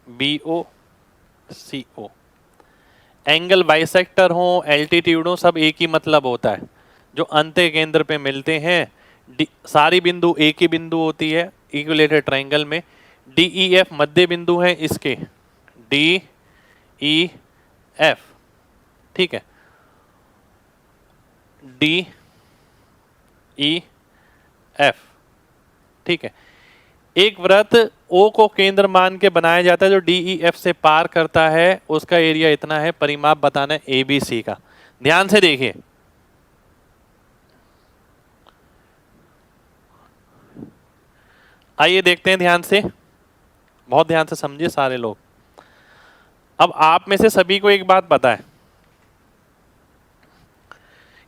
BO CO angle bisector हो, एल्टीट्यूड हो, सब एक ही मतलब होता है, जो अंत्य केंद्र पे मिलते हैं, सारी बिंदु एक ही बिंदु होती है इक्विलेटरल ट्रायंगल में। DEF मध्य बिंदु है इसके, DEF, ठीक है, DEF, ठीक है। एक वृत्त O को केंद्र मान के बनाया जाता है, जो DEF से पार करता है, उसका एरिया इतना है, परिमाप बताना है ABC का। ध्यान से देखिए, आइए देखते हैं ध्यान से, बहुत ध्यान से समझिए सारे लोग। अब आप में से सभी को एक बात पता है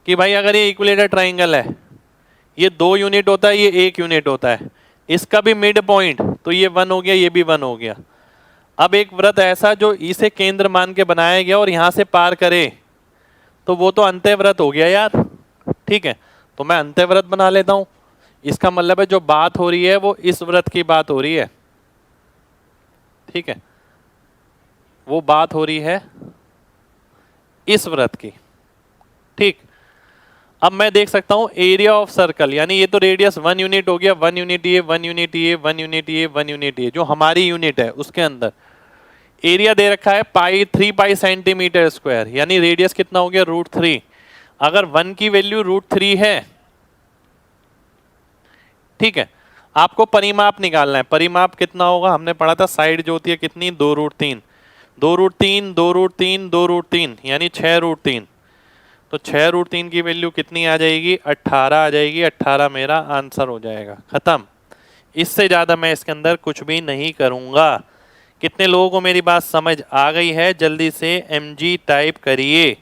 कि भाई अगर ये इक्विलेटरल ट्रायंगल है, ये 2 यूनिट होता है, ये 1 यूनिट होता है, इसका भी मिड पॉइंट, तो ये 1 हो गया, ये भी 1 हो गया। अब एक वृत्त ऐसा जो इसे केंद्र मान के बनाया गया और यहां से पार करे, तो वो तो अंत्यवृत्त हो गया यार, ठीक है, तो मैं अंत्यवृत्त बना लेता हूं। इसका मतलब है जो बात हो रही है वो इस वृत्त की बात हो रही है, ठीक है, वो बात हो रही है इस वृत्त की, ठीक। अब मैं देख सकता हूं एरिया ऑफ सर्कल, यानी ये तो रेडियस 1 यूनिट हो गया, 1 यूनिट ये, 1 यूनिट ये, 1 यूनिट ये, 1 यूनिट ये, जो हमारी यूनिट है उसके अंदर एरिया दे रखा है 3 पाई सेंटीमीटर स्क्वायर, यानी रेडियस कितना हो गया, √3। अगर 1 की वैल्यू √3 है, ठीक है, आपको परिमाप निकालना है। परिमाप कितना होगा, हमने पढ़ा था साइड जो होती है कितनी, 2√3, 2√3, 2√3, 2√3 यानी 6√3। तो 6√3 की वैल्यू कितनी आ जाएगी, 18 आ जाएगी। 18 मेरा आंसर हो जाएगा, खत्म। इससे ज्यादा मैं इसके अंदर कुछ भी नहीं करूंगा। कितने लोगों को मेरी बात समझ आ गई है, जल्दी से mg टाइप करिए।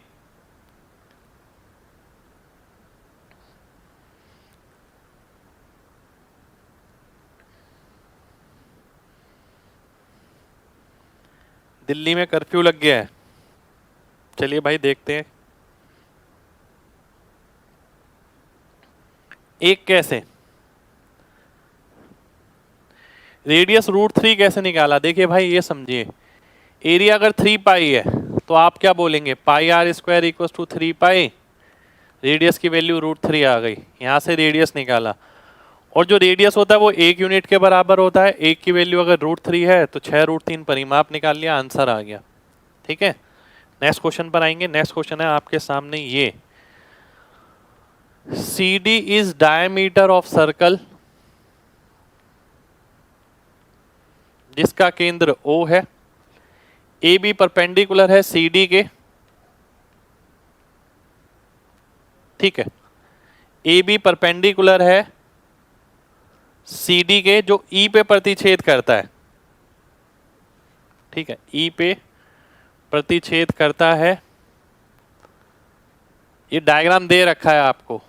दिल्ली में कर्फ्यू लग गया है, चलिए भाई देखते हैं। एक कैसे, रेडियस √3 कैसे निकाला, देखिए भाई ये समझिए। एरिया अगर 3 पाई है तो आप क्या बोलेंगे, πr² = 3 पाई। रेडियस की वैल्यू √3 आ गई, यहां से रेडियस निकाला। और जो रेडियस होता है वो 1 यूनिट के बराबर होता है। 1 की वैल्यू अगर √3 है तो 6√3 परिमाप निकाल लिया, आंसर आ गया। ठीक है, नेक्स्ट क्वेश्चन पर आएंगे। नेक्स्ट क्वेश्चन है आपके सामने ये, CD is diameter of circle जिसका केंद्र O है, AB परपेंडिकुलर है CD के, ठीक है। AB परपेंडिकुलर है CD के जो E पे प्रतिच्छेद करता है, ठीक है। E पे प्रतिच्छेद करता है, ये डायग्राम दे रखा है आपको।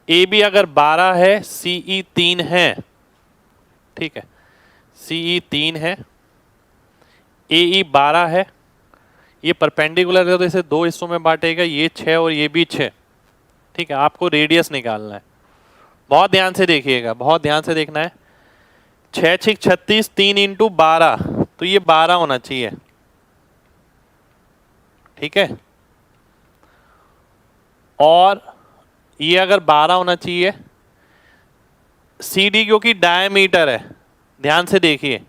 AB अगर 12 है, CE 3 है, ठीक है। CE 3 है, AE 12 है। ये परपेंडिकुलर है तो इसे दो हिस्सों में बांटेगा, ये 6 और ये भी 6, ठीक है। आपको रेडियस निकालना है, बहुत ध्यान से देखिएगा, बहुत ध्यान से देखना है। 6 6 36, 3 × 12, तो ये 12 होना चाहिए, ठीक है। और ये अगर 12 होना चाहिए, CD क्योंकि डायमीटर है, ध्यान से देखिए,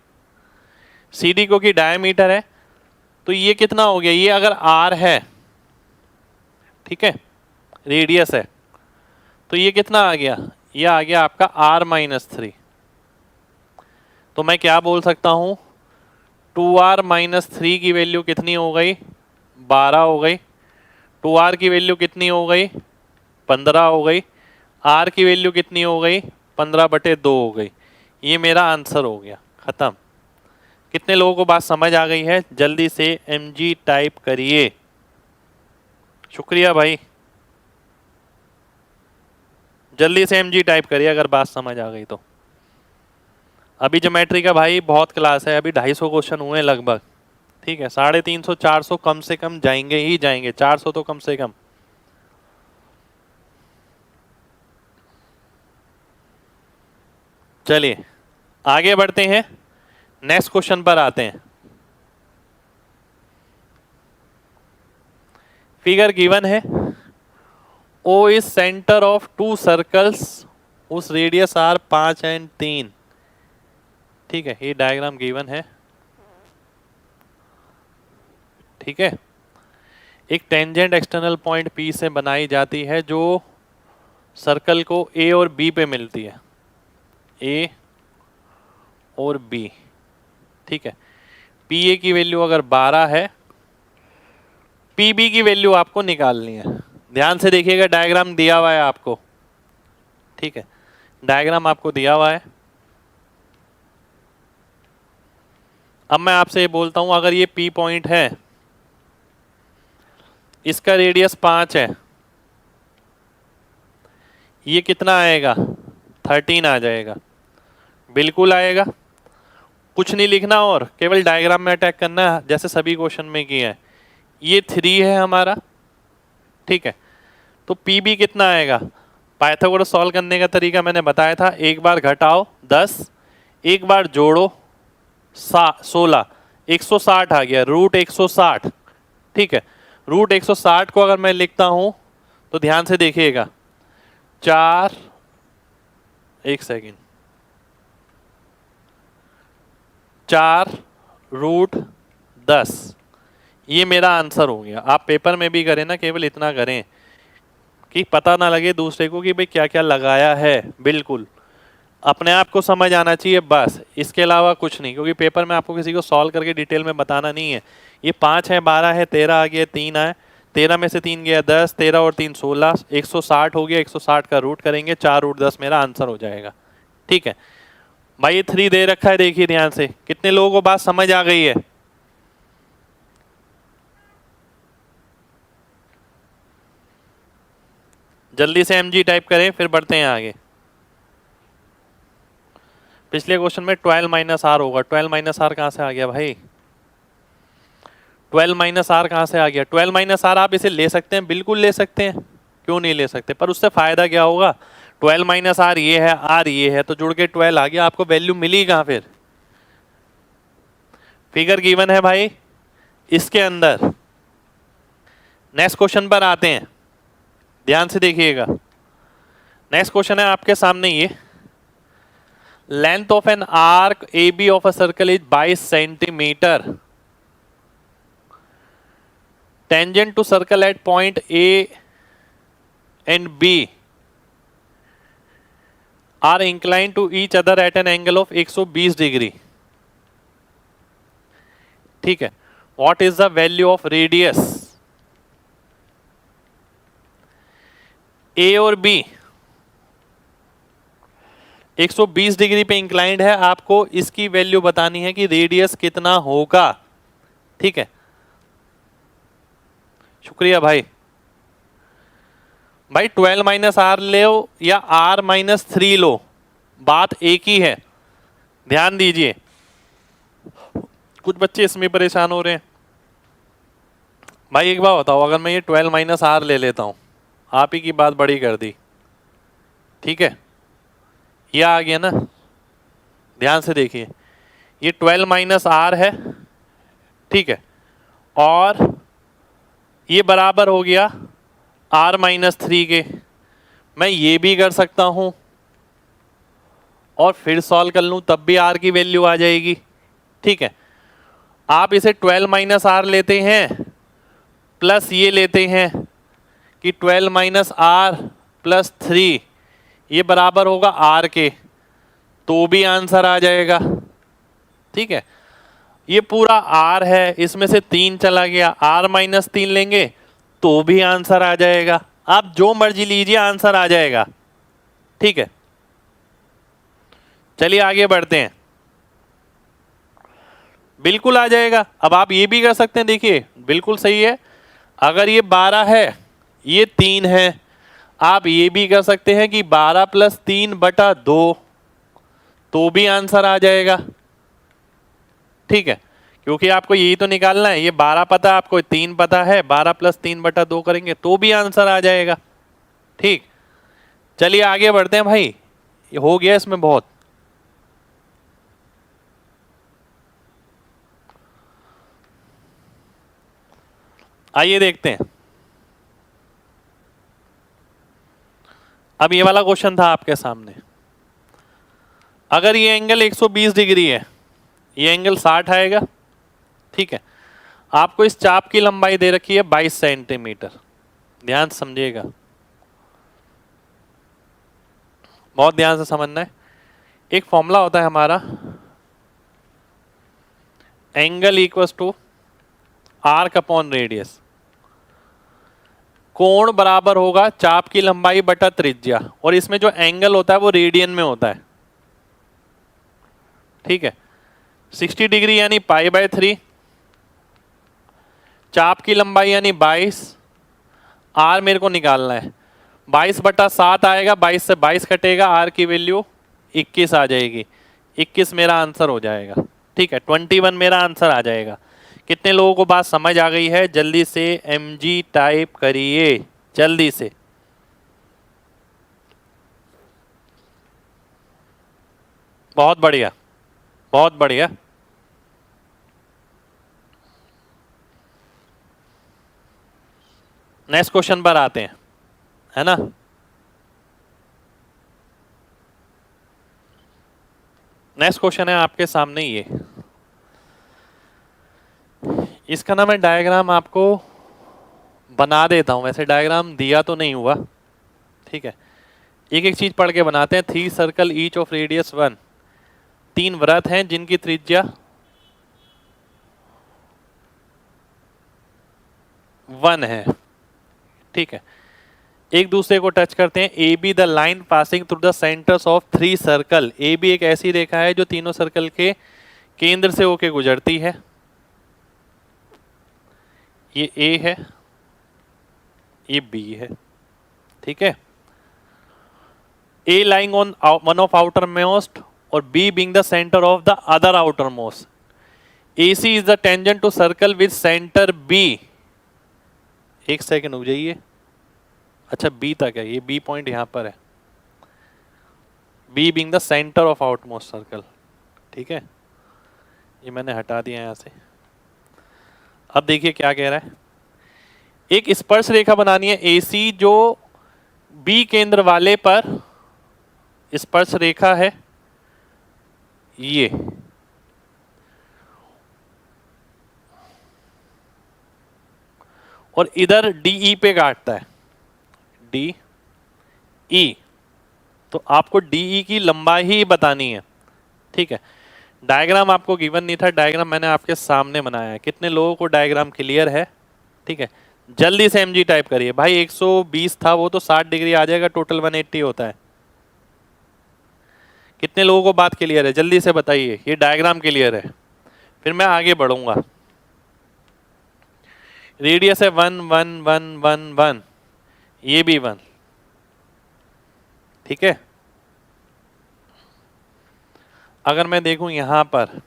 CD क्योंकि डायमीटर है तो ये कितना हो गया, ये अगर R है, ठीक है, रेडियस है, तो ये कितना आ गया, ये आ गया आपका R-3। तो मैं क्या बोल सकता हूं, 2R-3 की वैल्यू कितनी हो गई, 12 हो गई। 2R की वैल्यू कितनी हो गई, 15 हो गई। R की वैल्यू कितनी हो गई, 15/2 हो गई। ये मेरा आंसर हो गया, खत्म। कितने लोगों को बात समझ आ गई है, जल्दी से mg टाइप करिए। शुक्रिया भाई, जल्दी से mg टाइप करिए अगर बात समझ आ गई तो। अभी ज्योमेट्री का भाई बहुत क्लास है, अभी 250 क्वेश्चन हुए लगभग, ठीक है। 350 400 कम से कम जाएंगे ही जाएंगे, 400 तो कम से कम। चलिए आगे बढ़ते हैं, नेक्स्ट क्वेश्चन पर आते हैं। फिगर गिवन है, O is centre of 2 circles उस रेडियस R 5 और 3, ठीक है। ये डायग्राम गिवन है, ठीक है। एक टेंजेंट एक्सटर्नल पॉइंट P से बनाई जाती है जो सर्कल को A और B पे मिलती है, A और B, ठीक है। PA की वैल्यू अगर 12 है, PB की वैल्यू आपको निकालनी है। ध्यान से देखिएगा, डायग्राम दिया हुआ है आपको, ठीक है। डायग्राम आपको दिया हुआ है। अब मैं आपसे ये बोलता हूं, अगर ये P पॉइंट है, इसका रेडियस 5 है, ये कितना आएगा, 13 आ जाएगा, बिल्कुल आएगा। कुछ नहीं लिखना और केवल डायग्राम में अटैक करना है, जैसे सभी क्वेश्चन में किया है। ये 3 है हमारा, ठीक है। तो PB कितना आएगा, पाइथागोरस सॉल्व करने का तरीका मैंने बताया था, एक बार घटाओ 10, एक बार जोड़ो 16, 160 आ गया, √160, ठीक है। √160 को अगर मैं लिखता हूं तो ध्यान से देखिएगा, 4, 1 सेकेंड, 4√10, ये मेरा आंसर हो गया। आप पेपर में भी करें ना, केवल इतना करें कि पता ना लगे दूसरे को कि भाई क्या क्या लगाया है, बिल्कुल। अपने आप को समझ आना चाहिए बस, इसके अलावा कुछ नहीं, क्योंकि पेपर में आपको किसी को सॉल्व करके डिटेल में बताना नहीं है। ये 5 है, 12 है, 13 आ गया, 3 आए, 13 में से 3 गया 10, 13 और 3 16, 160 हो गया, 160 का रूट करेंगे, 4 रूट 10 मेरा आंसर हो जाएगा। ठीक है भाई, ये 3 दे रखा है, देखिए ध्यान से, कितने लोगों को बात समझ आ गई है? जल्दी से एमजी टाइप करें, फिर बढ़ते हैं आगे। पिछले क्वेश्चन में 12 माइनस आर होगा, 12 माइनस आर कहां से आ गया भाई? 12 माइनस आर कहां से आ गया? 12 माइनस आर आप इसे ले सकते हैं, बिल्कुल ले सकते हैं, क्यों नहीं ले सकते, पर उससे फायदा क्या होगा? 12 माइनस आर ये है, आर ये है, तो जुड़ के 12 आ गया, आपको वैल्यू मिली कहां फिर? फिगर गिवन है भाई इसके अंदर। नेक्स्ट क्वेश्चन पर आते हैं, ध्यान से देखिएगा। नेक्स्ट क्वेश्चन है आपके सामने ये, length of an arc A B of a circle is 22 centimetre, tangent to circle at point A and B are incline to each other at an angle of 120 degree. ठीक है, what is the value of radius? A और बी 120 डिग्री पे इंक्लाइंड है, आपको इसकी वैल्यू बतानी है कि रेडियस कितना होगा। ठीक है, शुक्रिया भाई। भाई 12 माइनस आर लो या आर माइनस 3 लो, बात एक ही है, ध्यान दीजिए। कुछ बच्चे इसमें परेशान हो रहे हैं। भाई एक बात बताओ, अगर मैं ये 12 माइनस आर ले लेता हूं, आप ही की बात बड़ी कर दी, ठीक है, ये आ गया ना, ध्यान से देखिए, ये 12 माइनस आर है, ठीक है, और ये बराबर हो गया आर माइनस 3 के। मैं ये भी कर सकता हूं और फिर सॉल्व कर लूं, तब भी आर की वैल्यू आ जाएगी। ठीक है, आप इसे 12 माइनस आर लेते हैं प्लस ये लेते हैं कि 12 माइनस आर प्लस 3 ये बराबर होगा आर के, तो भी आंसर आ जाएगा। ठीक है, ये पूरा आर है, इसमें से 3 चला गया, आर माइनस 3 लेंगे तो भी आंसर आ जाएगा। आप जो मर्जी लीजिए, आंसर आ जाएगा। ठीक है, चलिए आगे बढ़ते हैं, बिल्कुल आ जाएगा। अब आप ये भी कर सकते हैं, देखिए बिल्कुल सही है, अगर ये 12 है, ये 3 है, आप ये भी कर सकते हैं कि 12 प्लस 3 बटा 2, तो भी आंसर आ जाएगा। ठीक है, क्योंकि आपको यही तो निकालना है, ये 12 पता है आपको, 3 पता है, 12 प्लस 3 बटा 2 करेंगे तो भी आंसर आ जाएगा। ठीक, चलिए आगे बढ़ते हैं भाई, ये हो गया इसमें बहुत। आइए देखते हैं, अब ये वाला क्वेश्चन था आपके सामने। अगर ये एंगल 120 डिग्री है, ये एंगल 60 आएगा। ठीक है, आपको इस चाप की लंबाई दे रखी है 22 सेंटीमीटर, ध्यान से समझिएगा, बहुत ध्यान से समझना है। एक फॉर्मूला होता है हमारा, angle equals to arc upon radius. कोण बराबर होगा चाप की लंबाई बटा त्रिज्या, और इसमें जो एंगल होता है वो रेडियन में होता है। ठीक है, 60 डिग्री यानी π/3, चाप की लंबाई यानी 22, आर मेरे को निकालना है, 22 बटा 7 आएगा, 22 से 22 कटेगा, आर की वैल्यू 21 आ जाएगी, 21 मेरा आंसर हो जाएगा। ठीक है, 21 मेरा आंसर आ जाएगा। कितने लोगों को बात समझ आ गई है? जल्दी से mg टाइप करिए, जल्दी से। बहुत बढ़िया, बहुत बढ़िया। नेक्स्ट क्वेश्चन पर आते हैं, है ना। नेक्स्ट क्वेश्चन है आपके सामने ये, इसका ना मैं डायग्राम आपको बना देता हूं, वैसे डायग्राम दिया तो नहीं हुआ, ठीक है, एक एक चीज पढ़ के बनाते हैं। 3 सर्कल ईच ऑफ रेडियस 1, 3 वृत्त हैं जिनकी त्रिज्या 1 है, ठीक है। एक दूसरे को टच करते हैं। A B the line passing through the centres of 3 circle. A B एक ऐसी रेखा है जो तीनों सर्कल के केंद्र से होके गुजरती है। ये ए है, ये बी है, ठीक है। A lying on one of outermost और B being the centre of the other outermost. A C is the tangent to circle with centre B. एक सेकेंड रुक जाइए। अच्छा बी तक है, ये बी पॉइंट यहां पर है। B being the centre of outmost circle, ठीक है। ये मैंने हटा दिया यहां से। अब देखिए क्या कह रहा है। एक स्पर्श रेखा बनानी है ए सी जो बी केंद्र वाले पर स्पर्श रेखा है ये, और इधर डीई पे काटता है, डी ई। तो आपको डीई की लंबाई ही बतानी है, ठीक है। डायग्राम आपको गिवन नहीं था, डायग्राम मैंने आपके सामने बनाया है। कितने लोगों को डायग्राम क्लियर है? ठीक है, जल्दी से एमजी टाइप करिए भाई। 120 था वो तो 60 डिग्री आ जाएगा, टोटल 180 होता है। कितने लोगों को बात क्लियर है? जल्दी से बताइए। ये डायग्राम क्लियर है, फिर मैं आगे बढ़ूंगा। रेडियस है 1 1 1 1 1, ये भी 1, ठीक है। अगर मैं देखूं यहां पर,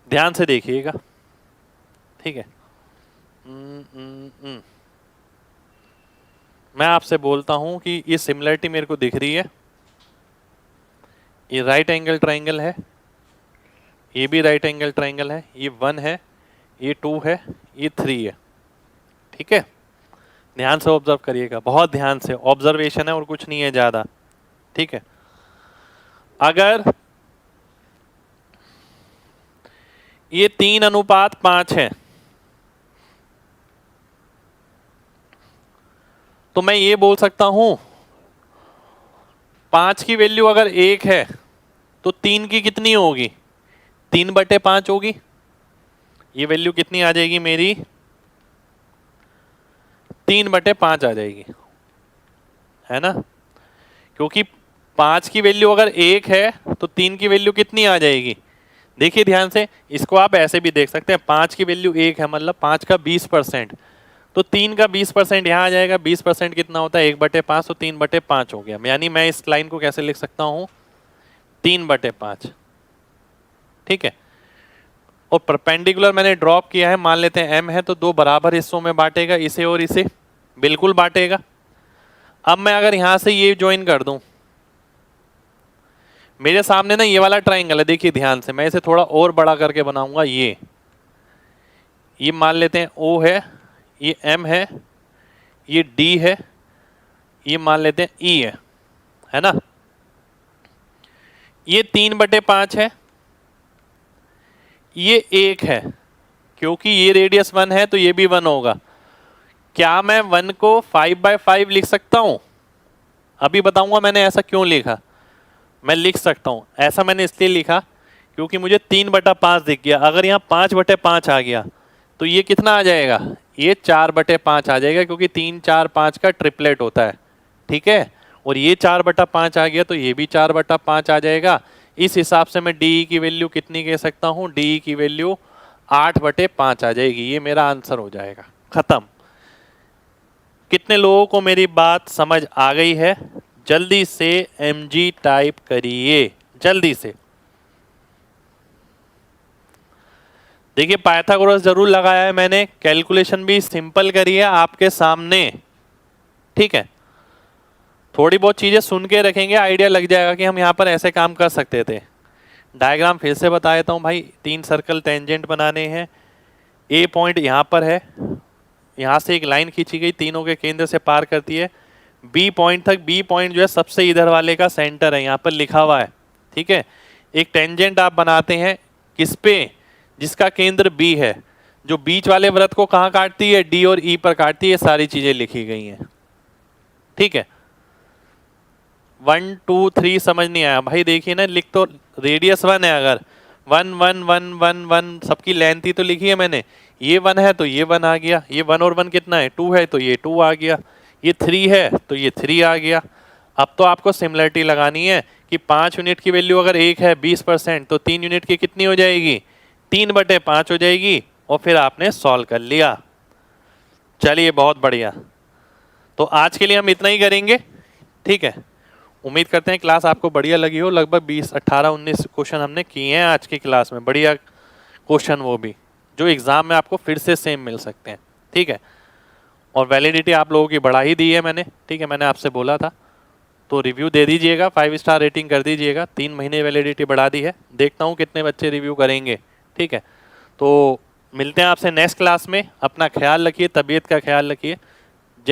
ध्यान से देखिएगा, ठीक है। मैं आपसे बोलता हूं कि ये सिमिलरिटी मेरे को दिख रही है। ये राइट एंगल ट्रायंगल है, ये भी राइट एंगल ट्रायंगल है। ये 1 है, ये 2 है, ये 3 है, ठीक है। ध्यान से ऑब्जर्व करिएगा, बहुत ध्यान से। ऑब्जर्वेशन है और कुछ नहीं है ज्यादा, ठीक है। अगर ये 3:5 है तो मैं ये बोल सकता हूं 5 की वैल्यू अगर 1 है तो 3 की कितनी होगी? 3/5 होगी। ये वैल्यू कितनी आ जाएगी मेरी? 3/5 आ जाएगी, है ना। क्योंकि 5 की वैल्यू अगर 1 है तो 3 की वैल्यू कितनी आ जाएगी? देखिए ध्यान से, इसको आप ऐसे भी देख सकते हैं। 5 की वैल्यू 1 है, मतलब 5 का 20%, तो 3 का 20% यहाँ आ जाएगा। 20% कितना होता है? 1/5, तो 3/5 हो गया। यानी मैं इस लाइन को कैसे लिख सकता हूँ? 3/5, ठीक है। और परपेंडिकुलर मैंने ड्रॉप किया है, मान लेते हैं m है, तो 2 बराबर हिस्सों में बांटेगा, इसे और इसे, बिल्कुल बांटेगा। अब मैं अगर यहां से ये ज्वाइन कर दूं, मेरे सामने ना ये वाला ट्राइंगल है, देखिए ध्यान से, मैं इसे थोड़ा और बड़ा करके बनाऊंगा। ये मान लेते हैं O है, ये M है, ये D है, ये मान लेते हैं E है ना। ये 3/5 है, ये 1 है, क्योंकि ये रेडियस 1 है तो ये भी 1 होगा। क्या मैं 1 को 5/5 लिख सकता हूं? अभी बताऊंगा मैंने ऐसा क्यों लिखा। मैं लिख सकता हूं, ऐसा मैंने इसलिए लिखा क्योंकि मुझे 3/5 दिख गया। अगर यहाँ 5/5 आ गया तो ये कितना आ जाएगा? ये 4/5 आ जाएगा, क्योंकि 3 4 5 का ट्रिपलेट होता है, ठीक है। और ये 4/5 आ गया तो ये भी 4/5 आ जाएगा। इस हिसाब से मैं डी की वैल्यू कितनी कह सकता हूँ? डी की वैल्यू 8/5 आ जाएगी। ये मेरा आंसर हो जाएगा, खत्म। कितने लोगों को मेरी बात समझ आ गई है? जल्दी से mg टाइप करिए, जल्दी से। देखिए पाइथागोरस जरूर लगाया है मैंने, कैलकुलेशन भी सिंपल करी है आपके सामने, ठीक है। थोड़ी बहुत चीजें सुन के रखेंगे, आइडिया लग जाएगा कि हम यहाँ पर ऐसे काम कर सकते थे। डायग्राम फिर से बता देता हूँ भाई। 3 सर्कल टेंजेंट बनाने हैं। ए पॉइंट यहाँ पर है, यहाँ से एक लाइन खींची गई, तीनों के केंद्र से पार करती है बी पॉइंट तक। बी पॉइंट जो है सबसे इधर वाले का सेंटर है, यहाँ पर लिखा हुआ है, ठीक है। एक टेंजेंट आप बनाते हैं किस पे? जिसका केंद्र बी है, जो बीच वाले वृत्त को कहाँ काटती है? डी और ई पर काटती है। सारी चीजें लिखी गई हैं, ठीक है। 1 2 3 समझ नहीं आया भाई, देखिए ना, लिख तो रेडियस 1 है, अगर 1 1 1 1 1 सबकी लेंथ ही तो लिखी है मैंने, ये 1 है तो ये 1 आ गया, ये 1 और 1 कितना है, 2 है तो ये 2 आ गया, ये 3 है तो ये 3 आ गया। अब तो आपको सिमिलरिटी लगानी है कि 5 यूनिट की वैल्यू अगर 1 है 20%, तो 3 यूनिट की कितनी हो जाएगी, 3/5 हो जाएगी, और फिर आपने सॉल्व कर लिया। चलिए बहुत बढ़िया, तो आज के लिए हम इतना ही करेंगे, ठीक है। उम्मीद करते हैं क्लास आपको बढ़िया लगी हो। लगभग 20 18 19 क्वेश्चन हमने किए हैं आज की क्लास में, बढ़िया क्वेश्चन, वो भी जो एग्जाम में आपको फिर से सेम मिल सकते हैं, ठीक है। और वैलिडिटी आप लोगों की बढ़ा ही दी है मैंने, ठीक है, मैंने आपसे बोला था, तो रिव्यू दे दीजिएगा, 5 स्टार रेटिंग कर दीजिएगा। 3 महीने वैलिडिटी बढ़ा दी है, देखता हूँ कितने बच्चे रिव्यू करेंगे, ठीक है। तो मिलते हैं आपसे नेक्स्ट क्लास में, अपना ख्याल रखिए, तबीयत का ख्याल रखिए।